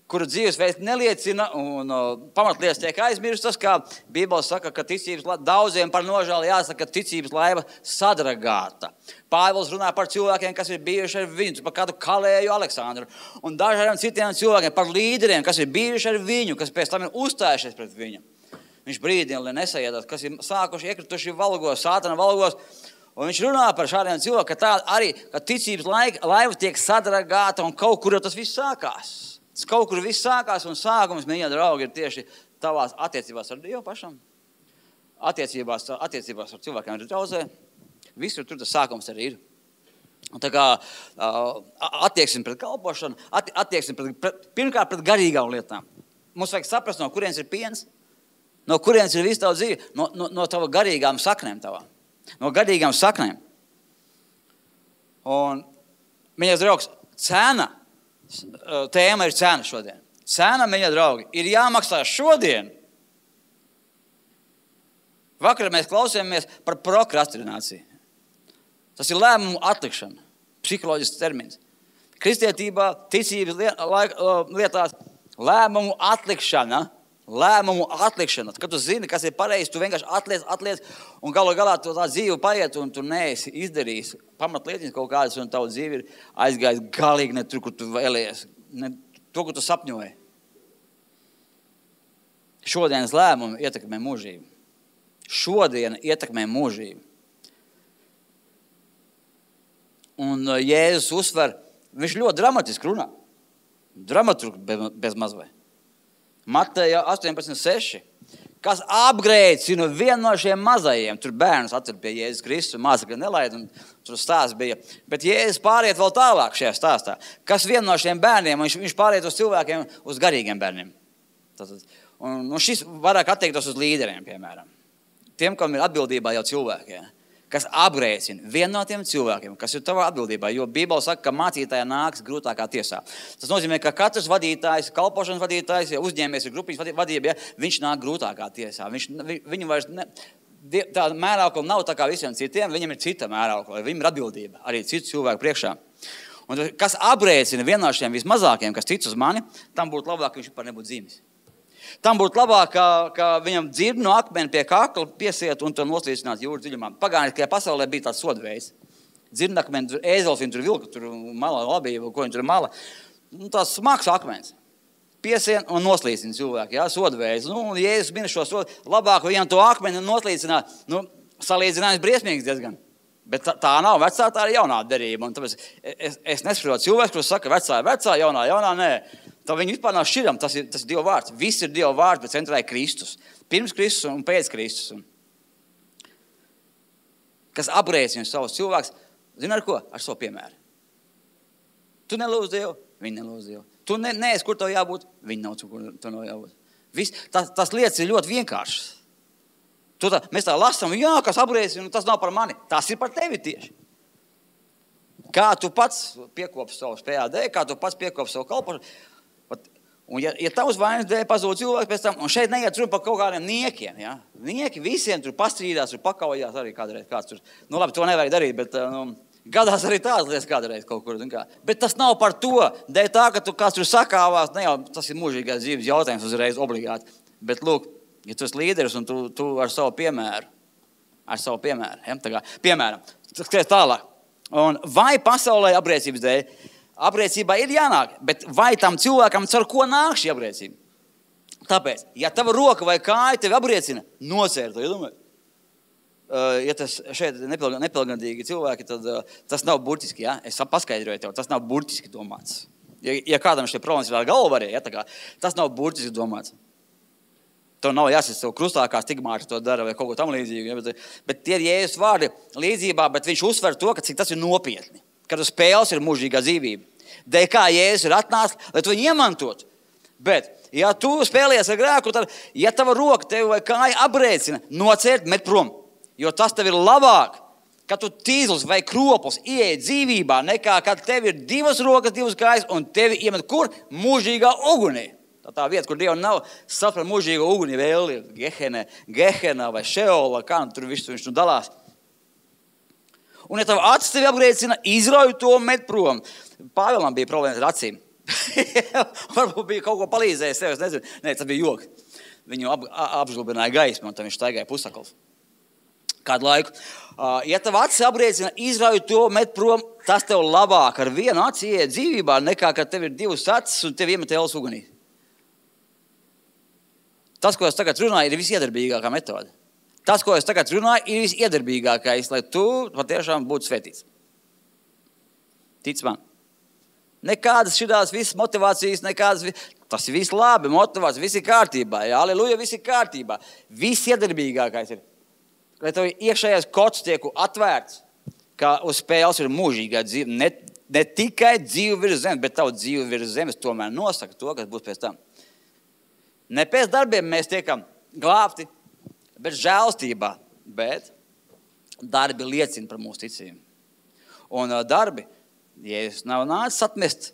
kuru dzīvesveids neliecina un pamatlietas tiek aizmirstas, kā Bībele saka, ka daudziem par nožēlu jāsaka, ka ticības laiva sadragāta. Pāvils runā par cilvēkiem, kas ir bijuši ar viņu, par kādu Kalēju Aleksandru, un dažādiem citiem cilvēkiem, par līderiem, kas ir bijuši ar viņu, kas pēc tam ir uzstājušies pret viņu. Viņš brīdina, lai nesajēdās, kas ir sākuši iekrituši valgos, sātana valgos, un viņš runā par šādiem cilvēkiem, ka tā arī, ka ticības laiva tiek sadragāta un kaut kur jau tas viss sākās. Tas kaut kur viss sākās un sākums, mīļie draugi, ir tieši tavās attiecībās ar Dievu pašam. Attiecībās ar cilvēkiem ir draudzē. Visur tur tas sākums arī ir. Un tā kā attieksmi pret kalpošanu, attieksmi pirmkārt pret garīgām lietām. Mums vajag saprast, no kurienes ir piens, no kurienes ir viss tava dzīve, no tava garīgām saknēm tavā. No garīgām saknēm. Un, mīļie draugs, tēma ir cena šodien. Cena, mīļie draugi, ir jāmaksā šodien. Vakar mēs klausījāmies par prokrastināciju. Tas ir lēmumu atlikšana, psiholoģisks termins. Kristietībā, ticības lietās, lēmumu atlikšana. Kad tu zini, kas ir pareizi, tu vienkārši atliec, un galā tu tā dzīve paiet, un tu neesi izdarījis pamatlietiņas kaut kādas, un tavu dzīve ir aizgājis galīgi ne tur, kur tu vēlējies, ne to, ko tu sapņoji. Šodienas lēmumi ietekmē mūžību. Šodien ietekmē mūžību. Un Jēzus uzsver, viņš ļoti dramatiski runā. Dramaturgi bez mazvai. Mateja 18:6. Kas apgrēcina vienu no šiem mazajiem, tur bērnus atcer pie Jēzus Kristus, mācekļi nelaid, un tur stāsts bija. Bet Jēzus pāriet vēl tālāk šajā stāstā. Kas vienu no šiem bērniem, viņš pāriet uz cilvēkiem, uz garīgiem bērniem. Un šis vairāk attiektos uz līderiem, piemēram. Tiem, kam ir atbildībā jau cilvēki, ja? Kas apgrēcina vienu no tiem cilvēkiem, kas ir tavā atbildībā, jo Bībele saka, ka mācītāja nāks grūtākā tiesā. Tas nozīmē, ka katrs vadītājs, kalpošanas vadītājs, ja uzņēmies ir grupiņas vadība, ja, viņš nāk grūtākā tiesā. Viņu vairs tā mēraukla nav tā kā visiem citiem, viņam ir cita mēraukla, viņam ir atbildība arī citu cilvēku priekšā. Un kas apgrēcina vienu no šiem vismazākiem, kas tic uz mani, tam būtu labāk, ka viņš par nebūtu dzīvis. Tam būtu labāk, ka viņam dzird no akmeni pie kakla piesiet un to noslīcināt jūras dziļumā. Pagāniskajā pasaulē bija tāds sodveids. Dzird akmeni, tur ēzelis, viņi tur vilka, tur malā labība, ko viņi tur mala. Tās smags akmens. Piesien un noslīcina cilvēki, jā, sodveids. Un Jēzus mina šo sodu, labāk viņam to akmeni noslīcināt, salīdzinājums briesmīgs diezgan. Bet tā nav vecā, tā ir jaunā derība. Un tāpēc es nesaprotu cilvēks, kurš saka, vecā ir vecā, jaunā nē. Tā viņi vispār nav šķiram, tas ir Dieva vārds. Viss ir Dieva vārds, bet centrā ir Kristus. Pirms Kristus un pēc Kristus. Kas apgrēcina savus cilvēkus, zini ar ko? Ar savu piemēru. Tu nelūdz Dievu, viņi nelūdz Dievu. Tu neesi, kur tev jābūt, viņi nav, kur tev nav jābūt. Tas lietas ir ļoti vienkāršas. Mēs tā lasām, jā, kas apgrēcina, tas nav par mani. Tas ir par tevi tieši. Kā tu pats piekopi savu PAD, kā tu pats piekopi savu kalpošanu. Un ja tavs vainas dēļ pazūd cilvēks pēc tam, un šeit neiet runa par kaut kādiem niekiem, ja? Nieki visiem tur pastrīdās, tur pakaujās arī kādreiz kāds tur. Labi, to nevajag darīt, bet Gadās arī tādas lietas kādreiz kaut kur. Bet tas nav par to, dēļ tā, ka tu kāds tur sakāvās, ne jau tas ir mūžīgās dzīves jautājums uzreiz obligāti. Bet lūk, ja tu esi līderis un tu ar savu piemēru, ja? Tā kā, piemēram, skries tālāk. Un vai pasaulē abriecības dēļ, abriecībā ir jānāk, bet vai tam cilvēkam caur ko nāk šī abriecība? Tāpēc, ja tava roka vai kāja tevi abriecina, nocēr to, iedomājies. Ja tas šeit nepilngadīgi cilvēki, tad tas nav burtiski, ja? Es paskaidroju tev, tas nav burtiski domāts. Ja kādam šie problēmas vēl galvarē, ja, tas nav burtiski domāts. Tev nav jāsist savu krustā, kā stigmāti to dara vai kaut ko tam līdzīgi. Ja? Bet tie ir Jēzus vārdi līdzībā, bet viņš uzsver to, ka cik tas ir nopietni. Kad uz spēles ir mūžīgā dzīvība. Dēļ kā Jēzus ir atnācis, lai tu viņu iemantotu. Bet, ja tu spēlies ar grēku, tad, ja tava roka tevi vai kāja abrēcina, nocērt, met prom. Jo tas tev ir labāk, ka tu tīzls vai kropls ieej dzīvībā, nekā kad tev ir divas rokas, divas kājas, un tevi iemet kur? Mūžīgā ugunī. Tā vieta, kur Dievam nav sapra mūžīga uguni, vēl ir Gehenā vai Šeola, kā tur viss viņš nu dalās. Un ja tavu acis tevi apgriecina, izrauj to met prom. Pāvēlam bija problēmas ar acīm. Varbūt bija kaut ko palīdzējis sev, es nezinu. Nē, tas bija joki. Viņu apžlubināja gaismu, un tam viņš staigāja pusakals. Kādu laiku. Ja tev acis abriecina, izrauj to, met prom, tas tev labāk ar vienu aci ieiet dzīvībā, nekā, kad tev ir divas acis un tev iemet ēlas ugunī. Tas, ko es tagad runāju, ir visiedarbīgākā metode. Tas, ko es tagad runāju, ir visiedarbīgākais, lai tu patiešām būtu svētīts. Tic man. Nekādas šitās visas motivācijas, tas ir viss labi, motivācija, viss ir kārtībā. Jā, aleluja, viss ir kārtībā. Visiedarbīgākais ir. Lai tev iekšējais kods tiek atvērts, ka uz spēles ir mūžīgā dzīve. Ne tikai dzīve virs zemes, bet tavu dzīve virs zemes tomēr nosaka to, kas būs pēc tam. Ne pēc darbiem mēs tiekam glābti, bet žēlstībā, bet darbi liecina par mūsu ticību. Un darbi, Jēzus nav nācis atmest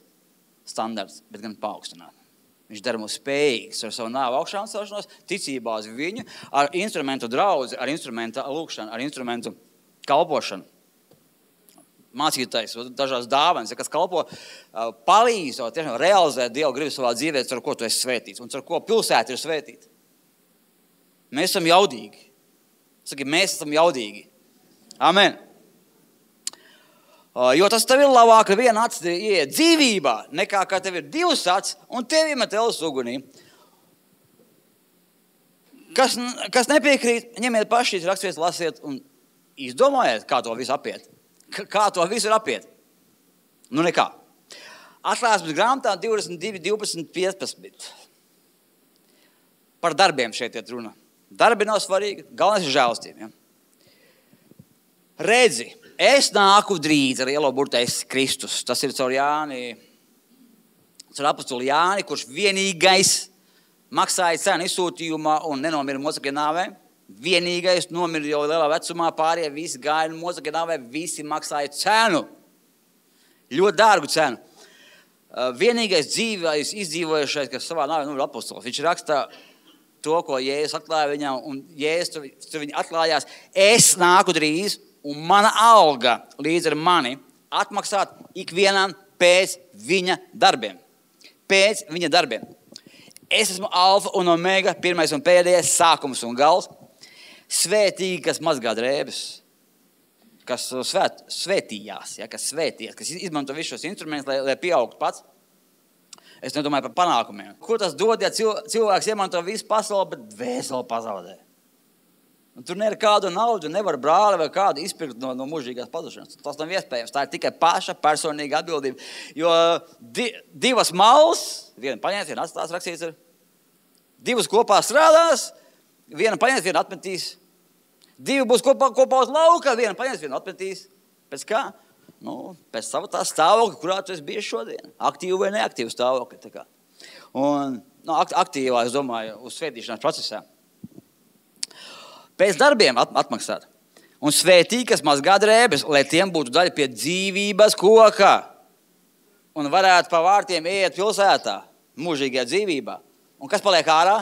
standarts, bet gan paaugstināt. Viņš dara mūs spējīgs ar savu nāvu augšā un celšanos, ticībā uz viņu, ar instrumentu draudzi, ar instrumentu lūkšanu, ar instrumentu kalpošanu. Mācītājs, dažās dāvanas, kas kalpo, palīdz tiešām realizēt Dievu gribu savā dzīvē, ar ko tu esi svētīts un ar ko pilsēta ir svētīta. Mēs esam jaudīgi. Saki, mēs esam jaudīgi. Amen. Jo tas tev ir labāk, ka viena acis ieiet dzīvībā, nekā kā tev ir divas acis un tev iemet ēlas ugunī. Kas nepiekrīt, ņemiet paši šīs raksturvietas, lasiet un izdomājiet, kā to visu apiet. Kā to visu ir apiet? Nu nekā. Atklāsmes grāmatā 22, 12, 15. Par darbiem šeit iet runa. Darbi nav svarīgi, galvenais ir žēlastība. Ja? Redzi, es nāku drīz ar lielo burtu, es Kristus. Tas ir caur Jāni, caur apostuli Jāni, kurš vienīgais maksāja cenu izsūtījumā un nenomira mocekļa nāvē. Vienīgais nomira jau lielā vecumā, pārējie visi gāja mocekļa nāvē, visi maksāja cenu. Ļoti dārgu cenu. Vienīgais dzīvais, izdzīvojušais, kas savā nāvē nomira apostols. Viņš raksta to, ko Jēzus atklāja viņam, un Jēzus tur viņa atklājās. Es nāku drīz, un mana alga līdz ar mani atmaksāt ikvienam pēc viņa darbiem. Pēc viņa darbiem. Es esmu alfa un omega, pirmais un pēdējais, sākums un gals. Svētīgi, kas mazgā drēbes, kas svētījās, ja, kas izmanto visus šos instrumentus, lai pieaugtu pats. Es nedomāju par panākumiem. Ko tas dod, ja cilvēks iemanto visu pasauli, bet dvēseli pazaudē? Un tur nevar kādu naudu, nevar brāli vai kādu izpirkt no mūžīgās pazušanas. Tas nav iespējams. Tā ir tikai paša personīga atbildība. Jo divas malas, viena paņems, viena atstās, rakstīts ir. Divas kopā strādās, viena paņems, viena atmetīs. Divi būs kopā uz lauka, viena paņems, viena atmetīs. Pēc kā? Pēc sava tā stāvokļa, kurā tu esi bijis šodien. Aktīvu vai neaktīvu stāvokļa. Un aktīvā, es domāju, uz svētīšanās procesā. Pēc darbiem atmaksāt. Un svētīgi, kas mazgā drēbes, lai tiem būtu daļa pie dzīvības koka. Un varētu pa vārtiem iet pilsētā, mūžīgajā dzīvībā. Un kas paliek ārā?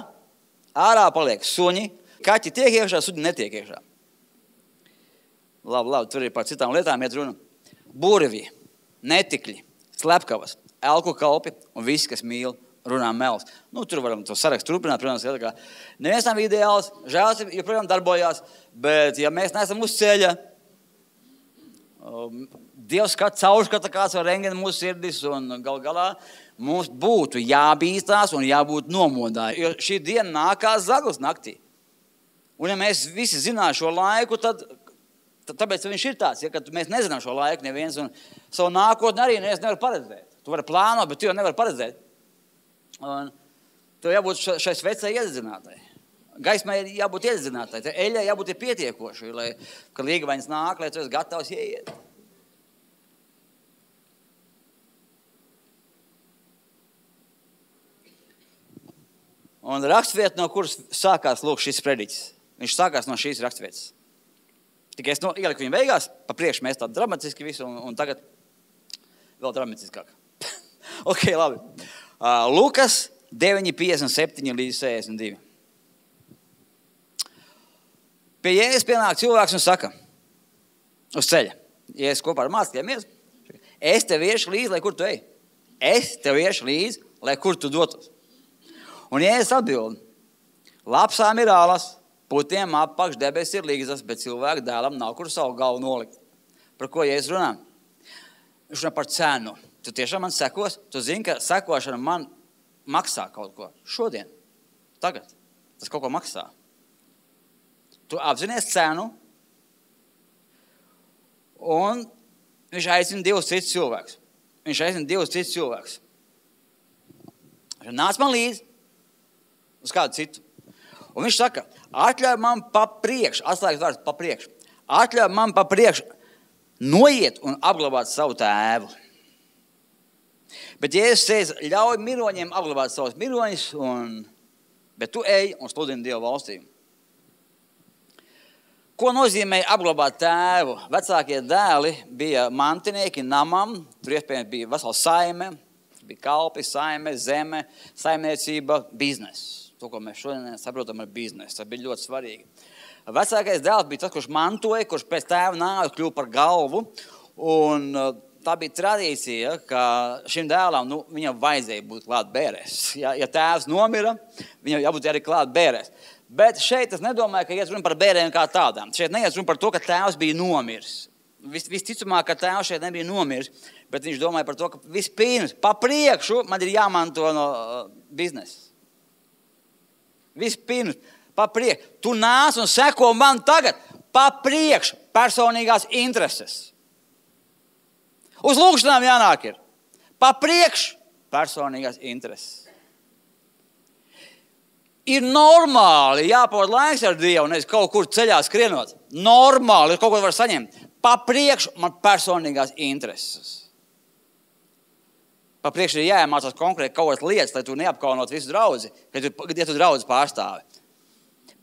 Ārā paliek suņi. Kaķi tiek iekšā, suņi netiek iekšā. Labi, tur ir par citām lietām iet runa. burvji, netikļi, slepkavas, elku kalpi un visi, kas mīl, runā melus. Tur varam to sarakstu turpināt, protams, neviens nav ideāls, žēlstība joprojām darbojās, bet ja mēs neesam uz ceļa, Dievs caurskata kāds var rengena mūsu sirdis un galā mums būtu jābīstās un jābūt nomodā, jo šī diena nāk kā zaglis naktī. Un ja mēs visi zinām šo laiku, tāpēc viņš ir tāds, ja, kad mēs nezinām šo laiku neviens un savu nākotni arī neviens nevar paredzēt. Tu vari plānot, bet tu jau nevar paredzēt. Un tev jābūt šai svecai iedzinātai. Gaismai jābūt iedzinātai. Te eļai jābūt pietiekoši, lai, kad līgavains nāk, lai tu esi gatavs ieiet. Un rakstvieta, no kuras sākās lūk šis prediķis. Viņš sākās no šīs rakstvietas. Tikai es ieliku viņu beigās, pa priekšu mēs tādu dramatiski visu, un tagad vēl dramatiskāk. Ok, labi. Lukas 9:57 līdz 62. Pie Jēzus pienāk cilvēks un saka, uz ceļa, Jēzus kopā ar mācekļiem ies, es tev iešu līdzi, lai kur tu ej. Es tev iešu līdzi, lai kur tu dotos. Un Jēzus atbild, lapsām ir ālas, putiem apakš debesis ir līgzas, bet cilvēku dēlam nav kur savu galvu nolikt. Par ko Jēzus runā? Viņš runā par cenu. Tu tiešām man sekos, tu zini, ka sekošana man maksā kaut ko. Šodien, tagad, tas kaut ko maksā. Tu apzinies cenu, un viņš aicina divus citus cilvēkus. Viņš nāc man līdzi, uz kādu citu. Un viņš saka, atļauj man pa priekšu, atslēgas vārds pa priekšu, atļauj man pa priekšu noiet un apglabāt savu tēvu. Bet Jēzus teica, ļauj miroņiem apglabāt savus miroņus, bet tu ej un sludini Dievu valstību. Ko nozīmē apglabāt tēvu? Vecākie dēli bija mantinieki namam, tur iespējams bija vesela saime, bija kalpi, saime, zeme, saimniecība, bizness. To, ko mēs šodien saprotam ar biznesu, tas bija ļoti svarīgi. Vecākais dēls bija tas, kurš mantoja, kurš pēc tēva nāves kļuva par galvu, un tā bija tradīcija, ka šim dēlam, viņam vajadzēja būt klāt bērēs. Ja tēvs nomira, viņam jābūt arī klāt bērēs. Bet šeit es nedomāju, ka iet runa par bērēm kā tādām. Šeit neiet runa par to, ka tēvs bija nomiris. Visticamāk, ka tēvs šeit nebija nomiris, bet viņš domāja par to, ka vispirms, pa priekšu man ir jāmanto no biznesa. Vispirms, pa priekšu. Tu nāc un seko man tagad, pa priekšu personīgās intereses. Uz lūgšanām jānāk ir. Pa priekšu personīgās intereses. Ir normāli jāpavada laiks ar Dievu, nevis kaut kur ceļā skrienot. Normāli, kaut ko var saņemt. Pa priekšu man personīgās intereses. Pa priekšu ir jāiemācās konkrēti kaut kādas lietas, lai tu neapkaunot visu draudzi, ja tu draudzi pārstāvi.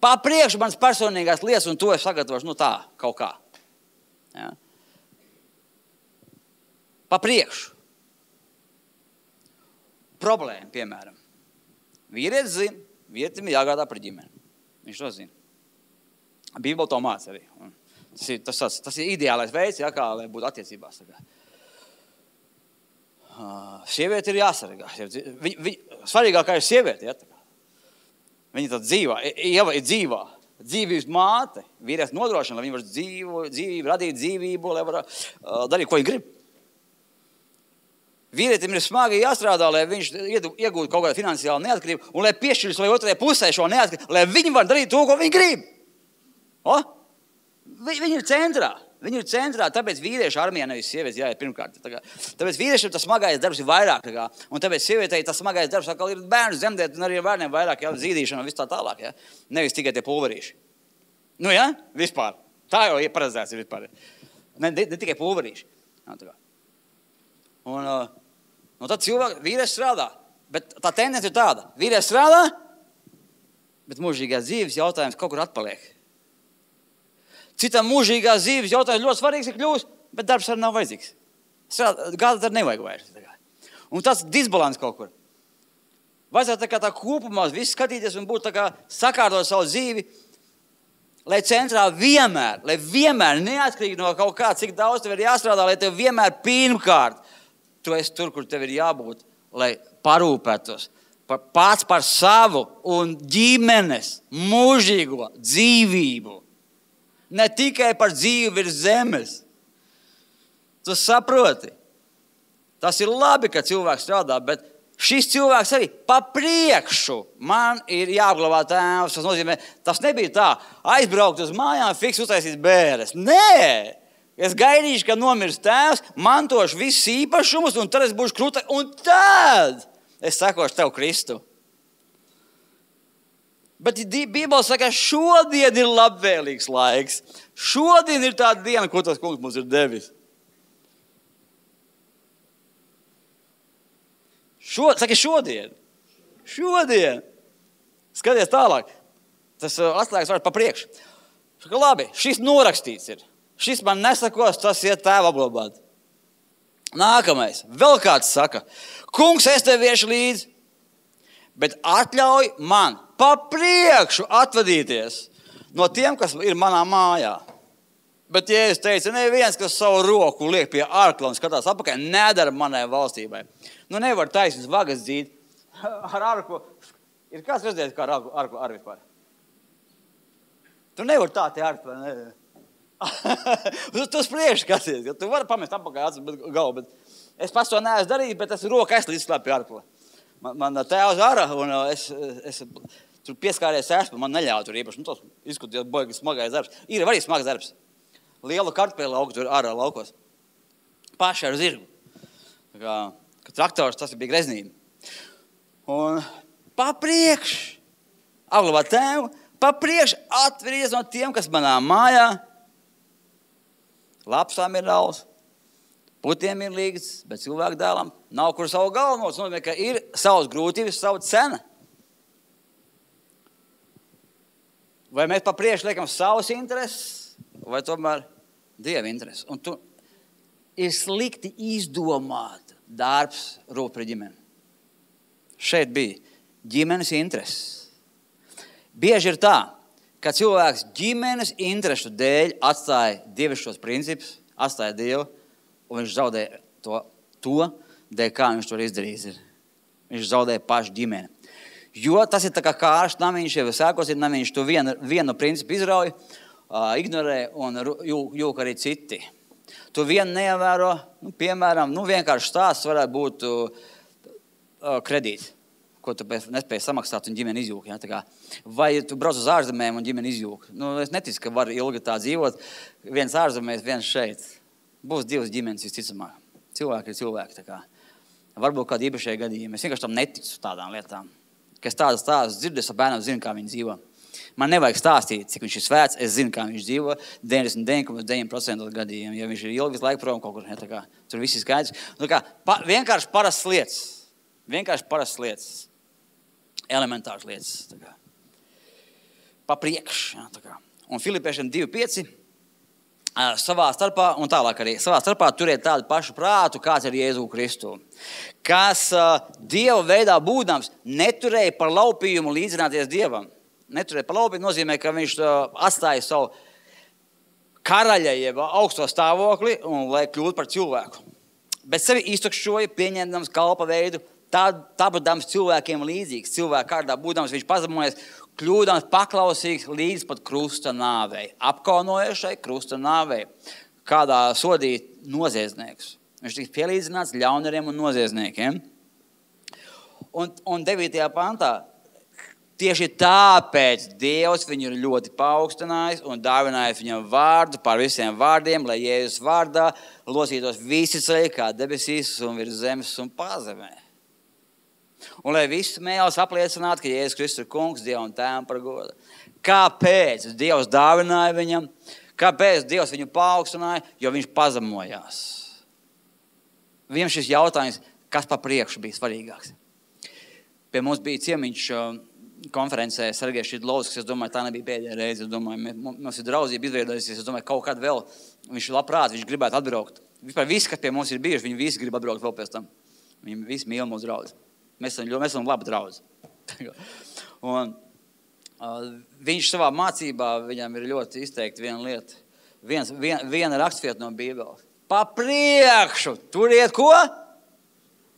Pa priekšu manas personīgās lietas, un to es sagatavošu, tā, kaut kā. Ja? Pa priekšu. Problēma, piemēram. Vīrietis zina. Vietim jāgādā par ģimeni. Viņš to zina. Bībele to māca arī. Tas ir ideālais veids, kā lai būtu attiecībās. Sieviete ir jāsargā. Svarīgākā ir sieviete. Ja? Viņa tad dzīvā. Ieva ir dzīvā. Dzīvības māte. Vīrietis nodrošina, lai viņi var dzīvību, radīt dzīvību, lai var darīt, ko viņi grib. Vīrietim ir smagi jāstrādā, lai viņš iegūtu kaut kādu finansiālu neatkarību un lai piešķirs vai otrajai pusē šo neatkarību, lai viņi var darīt to, ko viņi grib. Viņi ir centrā. Tāpēc vīriešu armijā nevis sievietes jāiet pirmkārt. Tāpēc vīriešiem tas smagais darbs ir vairāk. Un tāpēc sievietei tas smagais darbs atkal ir bērnu zemdēt un arī bērniem vairāk zīdīšana un viss tā tālāk. Ja? Nevis tikai tie pulverīši. Vispār. Tā jau ir paredzēts vispār. Ne tikai pulverīši. Un tad vīrietis strādā, bet tā tendence ir tāda. Vīrietis strādā, bet mūžīgās dzīves jautājums kaut kur atpaliek. Citam mūžīgās dzīves jautājums ļoti svarīgs ir kļūst, bet darbs arī nav vajadzīgs. Gādāt arī nevajag vairs. Un tas disbalans kaut kur. Vajadzētu tā kopumā viss skatīties un būt sakārtot savu dzīvi. Lai centrā vienmēr, neatkarīgi no kaut kā, cik daudz tev ir jāstrādā, lai tev vienmēr pirmkārt, tu esi tur, kur tev ir jābūt, lai parūpētos pats par savu un ģimenes mūžīgo dzīvību. Ne tikai par dzīvi virs zemes. Tu saproti? Tas ir labi, ka cilvēks strādā, bet šis cilvēks arī pa priekšu man ir jāapglabā tēvs. Tas nozīmē, tas nebija tā, aizbraukt uz mājām, fiks uztaisīt bēres. Nē! Es gaidīšu, ka nomirs tēvs, mantošu visus īpašumus, un tad es būšu krūta, un tad es sakošu tev Kristu. Bet Bībele saka, šodien ir labvēlīgs laiks. Šodien ir tā diena, ko tas kungs mums ir devis. Saka šodien. Skaties tālāk. Tas atslēgas vārds pa priekšu. Saka, labi, šis norakstīts ir. Šis man nesakos, tas iet tēva apglabāt. Nākamais. Vēl kāds saka, kungs, es tev iešu līdzi, bet atļauj man pa priekšu atvadīties no tiem, kas ir manā mājā. Bet Jēzus teica, neviens, kas savu roku liek pie arkla un skatās apakaļ, nedara manai valstībai. Nu nevar taisnības vagas dzīt ar arku. Ir kāds redzēt, kā ar arku ar vispār? Tu nevar tā te arku, vai ne? Tu uz priekšu skaties, tu vari pamest apakaļ galvu, bet es pats to neesmu darījis, bet es roku aizlīdz slēp pie arkla. Man tēvs ara, un es tur pieskāries esmu, man neļauj tur īpaši. Nu, tos izskatījās boigi smagais darbs. Ir arī smags darbs. Liela kartupēļa lauka tur ārā laukos. Paši ar zirgu. Tā kā, ka traktors, tas bija greznība. Un papriekš apglabāt tēvu, papriekš atveries no tiem, kas manā mājā. Lapsām ir rauls, putiem ir līgts, bet cilvēku dēlam nav kur savu galvu noc. Nozīmē, ka ir savas grūtības, savu cena. Vai mēs papriekš liekam savus intereses, vai tomēr Dieva intereses? Un tu ir slikti izdomāt darbs rūp par ģimeni. Šeit bija ģimenes intereses. Bieži ir tā, ka cilvēks ģimenes interesu dēļ atstāja dievišķos principus, atstāja Dievu, un viņš zaudēja to dēļ, kā viņš to izdarījis. Viņš zaudēja pašu ģimeni. Jo tas ir tā kā kārš namiņš, jau sākos ir namiņš, tu vienu principu izrauj, ignorē un jūk arī citi. Tu vienu neievēro, piemēram, vienkārši stāsts varētu būt kredīts, ko tu nespēji samaksāt un ģimeni izjūk. Ja? Tā kā, vai tu brauc uz ārzemēm un ģimeni izjūk. Es neticu, ka var ilgi tā dzīvot. Viens ārzemēs, viens šeit. Būs divas ģimenes visticamāk. Cilvēki ir cilvēki. Tā kā. Varbūt kādi īpašie gadījumi. Es vienkārši tam neticu tādām lietām. Ka es tādas stāstus dzirdu, es ar bērnam zinu, kā viņi dzīvo. Man nevajag stāstīt, cik viņš ir svēts. Es zinu, kā viņš dzīvo 99,9% gadījumiem. Ja viņš ir ilgi visu laiku prom kaut kur. Ja, tā kā, tur viss ir skaidrs. Vienkārši parastas lietas. Vienkārši parastas lietas. Elementāras lietas. Tā kā. Pa priekš. Ja, tā kā. Un Filipiešiem 2,5 savā starpā, un tālāk arī, savā starpā turiet tādu pašu prātu, kāds ir Jēzu Kristu. Kas Dieva veidā būdams neturēja par laupījumu līdzināties Dievam. Neturēja par laupījumu nozīmē, ka viņš atstāja savu karaļa jeb augsto stāvokli un lai kļūtu par cilvēku. Bet sevi iztukšoja, pieņemdams kalpa veidu, tāpatams cilvēkiem līdzīgs. Cilvēku kārdā būdams viņš pazemojas, kļūdams paklausīgs līdz pat krusta nāvei. Apkaunojušai krusta nāvei. Kādā sodīt noziedznieks. Viņš tika pielīdzināts ļaundariem un noziedzniekiem. Un 9. pantā tieši tāpēc Dievs viņu ir ļoti paaugstinājis un dāvinājis viņam vārdu par visiem vārdiem, lai Jēzus vārdā losītos visi ceļi kā debesīs un virs zemes un pazemē. Un lai viss mēls apliecinātu, ka Jēzus Kristus ir kungs, Dievam tēvam par godu. Kāpēc Dievs dāvināja viņam? Kāpēc Dievs viņu paaugstināja? Jo viņš pazemojās. Viņam šis jautājums, kas pa priekšu bija svarīgāks. Pie mums bija ciemiņš konferencē Sergejs Šidlovskis. Es domāju, tā nebija pēdējā reize. Es domāju, mums ir draudzība izveidojusies. Es domāju, kaut kad vēl viņš labprāt, viņš gribētu atbraukt. Vispār visi, kas pie mums ir bijuši, viņi visi grib atbraukt vēl pēc tam. Viņi visi mīl mūsu draudzi. Mēs esam labi draudzi. Un Viņš savā mācībā, viņam ir ļoti izteikti viena lieta. Viena rakstvieta no Bībeles. Pa priekšu, turiet ko?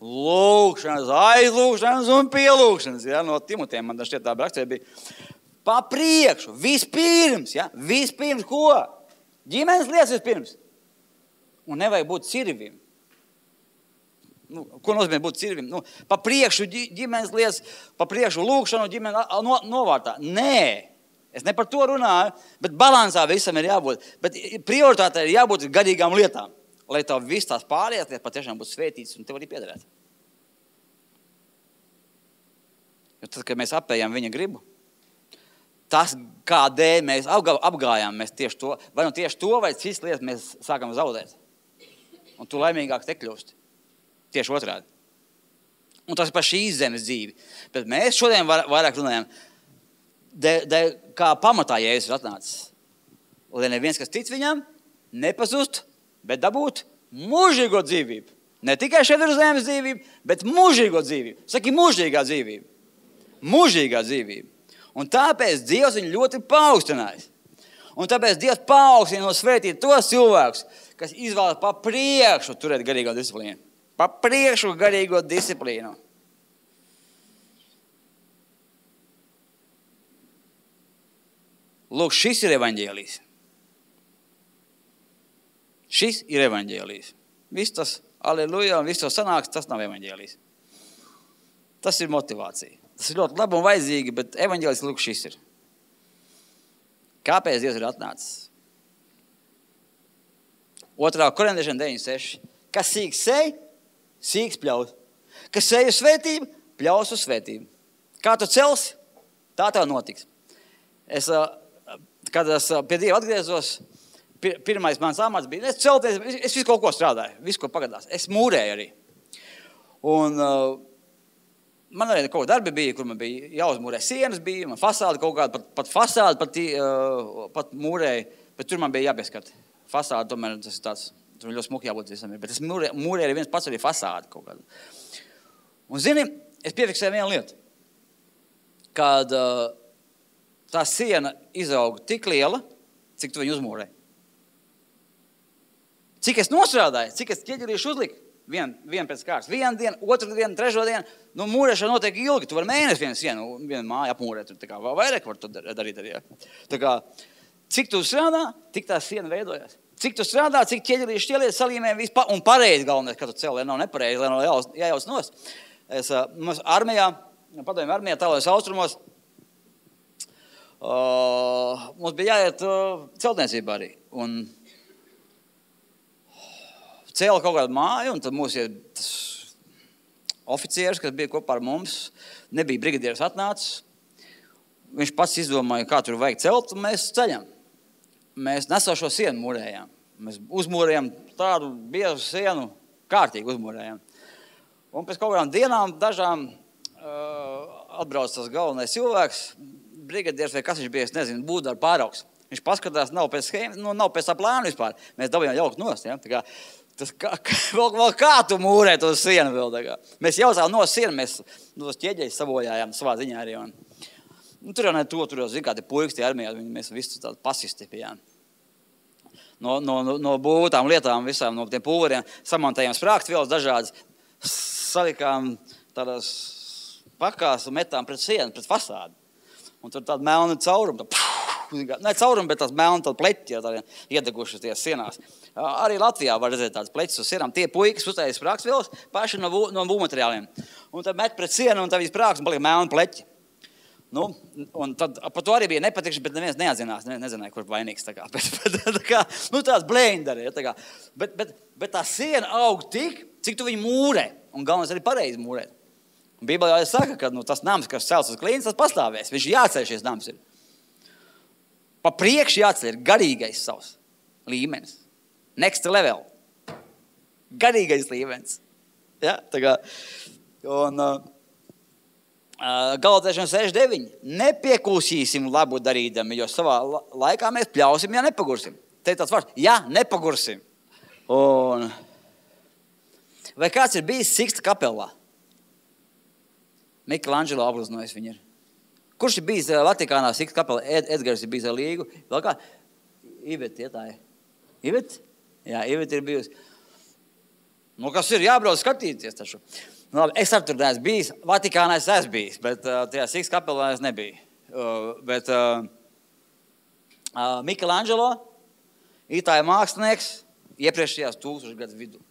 Lūkšanas, aizlūkšanas un pielūkšanas. Ja? No Timotiem man šķiet tā rakstvieta bija. Pa priekšu, vispirms. Ja? Vispirms ko? Ģimenes lietas vispirms. Un nevajag būt cirvim. Ko nozīmē būt cirvim? Pa priekšu ģimenes lietas, pa priekšu lūkšanu ģimenes novārtā. Nē. Es ne par to runāju, bet balansā visam ir jābūt. Bet prioritāte ir jābūt garīgām lietām, lai tev viss tās pārējās lietas patiešām būtu svētītas un tev arī piederētu. Jo tad, kad mēs apējām viņa gribu, tas, kādēļ mēs apgājām, mēs tieši to, vai citas lietas mēs sākam zaudēt. Un tu laimīgāk te kļūsti. Tieši otrādi. Un tas ir par šīs zemes dzīvi. Bet mēs šodien vairāk runājam, kā pamatā Jēzus ir atnācis. Lai neviens, kas tic viņam, nepazust, bet dabūt mūžīgo dzīvību. Ne tikai šeit ir zemes dzīvība, bet mūžīgo dzīvību. Saki, mūžīgā dzīvība. Mūžīgā dzīvība. Un tāpēc Dievs viņu ļoti paaugstinājis. Un tāpēc Dievs paaugstina un svētīt tos cilvēkus, kas izvēlas pa priekšu turēt garīgo disciplīnu. Pa priekšu garīgo disciplīnu. Lūk, šis ir evaņģēlijs. Šis ir evaņģēlijs. Viss tas, aleluja, un viss tas sanāks, tas nav evaņģēlijs. Tas ir motivācija. Tas ir ļoti labi un vajadzīgi, bet evaņģēlijs, lūk, šis ir. Kāpēc Dievs ir atnācis? 2. Korintiešiem 9:6. Kas sīks sej, sīks pļaus. Kas sej uz svētību, pļaus uz svētību. Kā tu celsi, tā tev notiks. Kad es pie Dieva atgriezos, pirmais mans amats bija, es visu kaut ko strādāju, visu, ko pagadās. Es mūrēju arī. Un man arī kaut darbi bija, kur man bija jāuzmūrē sienas bija, man fasādi kaut kāda, pat fasādi pat mūrēju, bet tur man bija jāpieskat. Fasādi, tomēr tas ir tāds, tur ļoti smuki jābūt visam, bet es mūrēju arī viens pats arī fasādi kaut kādu. Un zini, es piefiksēju vienu lietu, kad tā siena izauga tik liela, cik tu viņu uzmūrēji. Cik es nostrādāju, cik es ķieģerīšu uzliku, vien pēc kārtas. Vienu dienu, otru dienu, trešo dienu, mūrēšana notiek ilgi. Tu vari mēnesi vienu māju apmūrēt, tur tā kā vairāk var to darīt arī. Ja? Tā kā, cik tu strādā, tik tā siena veidojās. Cik tu strādā, cik ķieģerīšu ķieliet, salīmē un pareizi galvenais, ka tu celi, nav nepareizi, lai nav jājauc nos. Es armijā, padomju armijā, tālajos austrumos, mums bija jāiet celtniecībā arī. Un cēla kaut kādu māju, un tad mūs oficieris, kas bija kopā ar mums, nebija brigadieris atnācis. Viņš pats izdomāja, kā tur vajag celt, un mēs ceļam. Mēs nesošo sienu mūrējām. Mēs uzmūrējām tādu biezu sienu, kārtīgi uzmūrējām. Un pēc kaut kādām dienām, dažām, atbrauc tas galvenais cilvēks, brigadieris vai kas viņš bija, es nezinu, būdara pāraugs. Viņš paskatās, nav pēc schēmas, nav pēc tā plāna vispār. Mēs dabījām jaukt nost, ja? Tā kā, tas vēl kā tu mūrē to sienu vēl, tā kā. Mēs jauzām no sienu, mēs tos ķieģeļus sabojājām savā ziņā arī. Tur jau ne to, tur jau zin, kā te puikas tie armijā, mēs visu tādu pasistipījām. No būtām lietām visām, no tiem pulveriem, samontējām sprākstvielas dažādas, salikām tādās pakās un metām pret sienu, pret fasādi. Un tur tāda melna cauruma, ne cauruma, bet tās melna tāda pleķi, ja tādi iedegušas tie sienās. Arī Latvijā var redzēt tādas pleķis uz sienām. Tie puikas uztaisīs sprākstvielas paši no būvmateriāliem. Un tad met pret sienu un tad viņi sprāks un palika melna pleķi. Un tad par to arī bija nepatikši, bet neviens neatzinās, nezināja, kur vainīgs. Tās blēņdari. Ja, bet tā siena aug tik, cik tu viņu mūrē. Un galvenais arī pareizi mūrēt. Bībelē jau saka, ka tas nams, kas celts uz klīnas, tas pastāvēs. Viņš jāceļ šis nams ir. Pa priekšu jāceļ ir garīgais savs līmenis. Next level. Garīgais līmenis. Ja, tā kā. Un Galatiešiem 6:9. Nepiekūsīsim labu darīdami, jo savā laikā mēs pļausim, ja nepagursim. Te tāds vārds, ja nepagursim. Un vai kāds ir bijis Siksta kapelā? Michelangelo apgleznojis viņu ir. Kurš ir bijis Vatikānā Siksta kapelā? Edgars ir bijis ar Līgu. Vēl kā? Iveta ietāja. Iveta? Jā, Iveta ir bijusi. Nu, kas ir jābrauc skatīties taču? Nu, labi, es tur neesmu bijis. Vatikānā es esmu bijis, bet tajā Siksta kapelā es nebiju. Bet Michelangelo, itāja mākslinieks, iepriekšējās 1000 gadus vidū.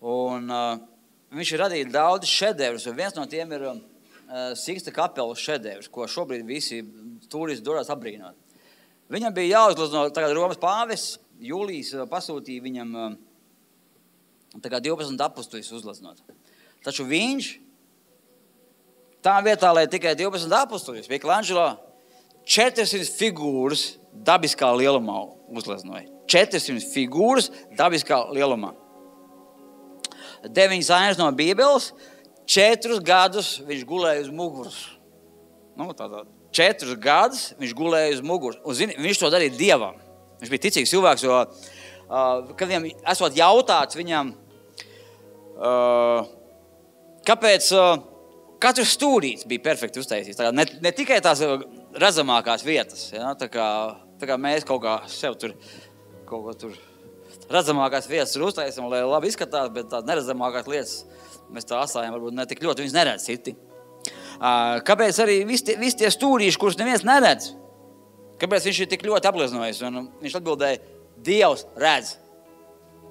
Un viņš ir radījis daudz šedevrus, un viens no tiem ir Siksta kapelas šedevrs, ko šobrīd visi turisti dodas apbrīnot. Viņam bija jāuzglezno, tagad Romas pāvis, Jūlijs pasūtīja viņam 12 apustuļus uzgleznot. Taču viņš, tā vietā, lai tikai 12 apustuļus, Michelangelo 400 figūras dabiskā lielumā uzgleznoja. 400 figūras dabiskā lielumā. 9 ainas no Bībeles, 4 gadus viņš gulēja uz muguras. Nu, 4 gadus viņš gulēja uz muguras. Un zini, viņš to darīja Dievam. Viņš bija ticīgs cilvēks, jo, kad viņam esot jautāts viņam, kāpēc katrs stūrīts bija perfekti uztaisīts. Ne tikai tās redzamākās vietas, ja? tā kā mēs kaut kā sev tur, kaut ko tur redzamākās vietas tur uztaisam, lai labi izskatās, bet tās neredzamākās lietas mēs tā atstājam, varbūt ne tik ļoti, viņas neredz citi. Kāpēc arī visi tie stūrīši, kurus neviens neredz? Kāpēc viņš ir tik ļoti apgleznojis? Un viņš atbildēja, Dievs redz.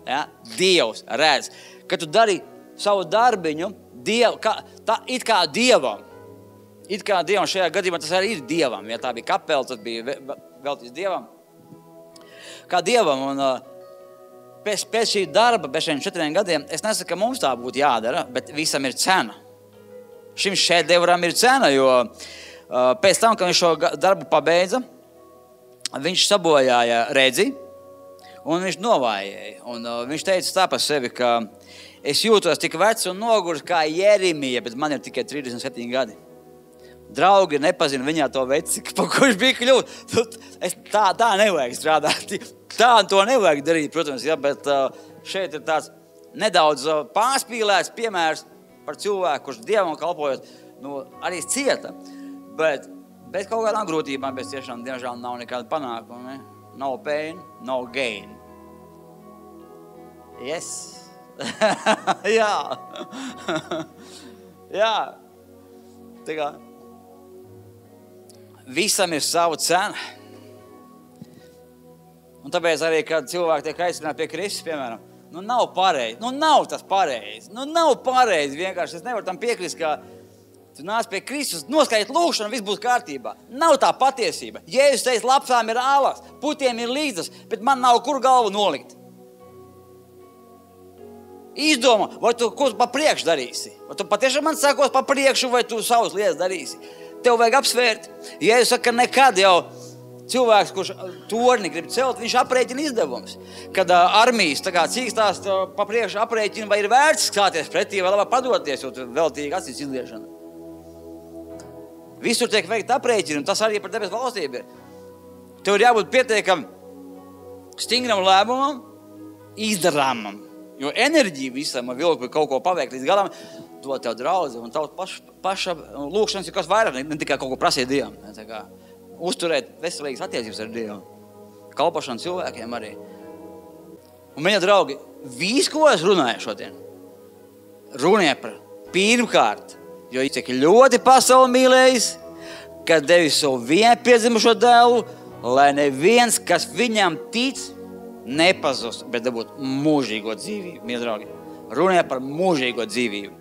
Ja? Dievs redz. Kad tu dari savu darbiņu, it kā Dievam. It kā Dievam, šajā gadījumā tas arī ir Dievam. Ja tā bija kapela, tas bija veltīts Dievam. Kā Dievam. Un pēc šī darba, pēc šiem 4 gadiem, es nesaku, ka mums tā būtu jādara, bet visam ir cena. Šim šedevram ir cena, jo pēc tam, kad viņš šo darbu pabeidza, viņš sabojāja redzi un viņš novājēja. Un viņš teica tā par sevi, ka es jūtos tik vecs un noguris kā Jeremija, bet man ir tikai 37 gadi. Draugi nepazina viņā to veci, pa kurš bija kļūt. Tā nevajag strādāt. Tā to nevajag darīt, protams, ja, bet šeit ir tāds nedaudz pārspīlēts piemērs par cilvēku, kurš Dievam kalpojot, arī cieta. Bet bez kaut kādām grūtībām, bez tiešām, diemžēl, nav nekāda panākuma. Ne? No pain, no gain. Yes. Jā. Jā. Tā kā visam ir savu cenu. Un tāpēc arī, kad cilvēki tiek aicināti pie Kristus, piemēram, nav pareizi. Nav tas pareizi. Nav pareizi vienkārši. Es nevaru tam piekrist, ka tu nāc pie Kristus, noskaidīt lūkšanu, viss būs kārtībā. Nav tā patiesība. Jēzus teica, lapsām ir ālās, putiem ir līdzas, bet man nav kur galvu nolikt. Izdomā, vai tu ko pa priekšu darīsi? Vai tu patiešām man sakos pa priekšu, vai tu savas lietas darīsi? Tev vajag apsvērt. Jēzus saka, ka nekad jau cilvēks, kurš torni grib celt, viņš aprēķina izdevumus. Kad armijas cīkstās pa priekšu aprēķina, vai ir vērts stāties pretī, vai labāk padoties, jo tu veltīgi acīs izliešana. Visur tiek veikt aprēķini, un tas arī par debes valstību ir. Tev ir jābūt pietiekam stingram lēmumam, izdarāmam. Jo enerģija visam vilku kaut ko paveikt līdz galam, dod tev draudzi, un tavu paša lūkšanas ir kas vairāk, ne tikai kaut ko prasīt Dievam. Uzturēt veselīgas attiecības ar Dievu. Kalpošanu cilvēkiem arī. Un viņa draugi, visu, ko es runāju šodien, runāju par pirmkārt, jo viņš tik ļoti pasauli mīlējis, ka devis savu vienpiedzimušo dēlu, lai neviens, kas viņam tic, nepazust, bet dabūt mūžīgo dzīvību. Mīļie draugi, runāju par mūžīgo dzīvību.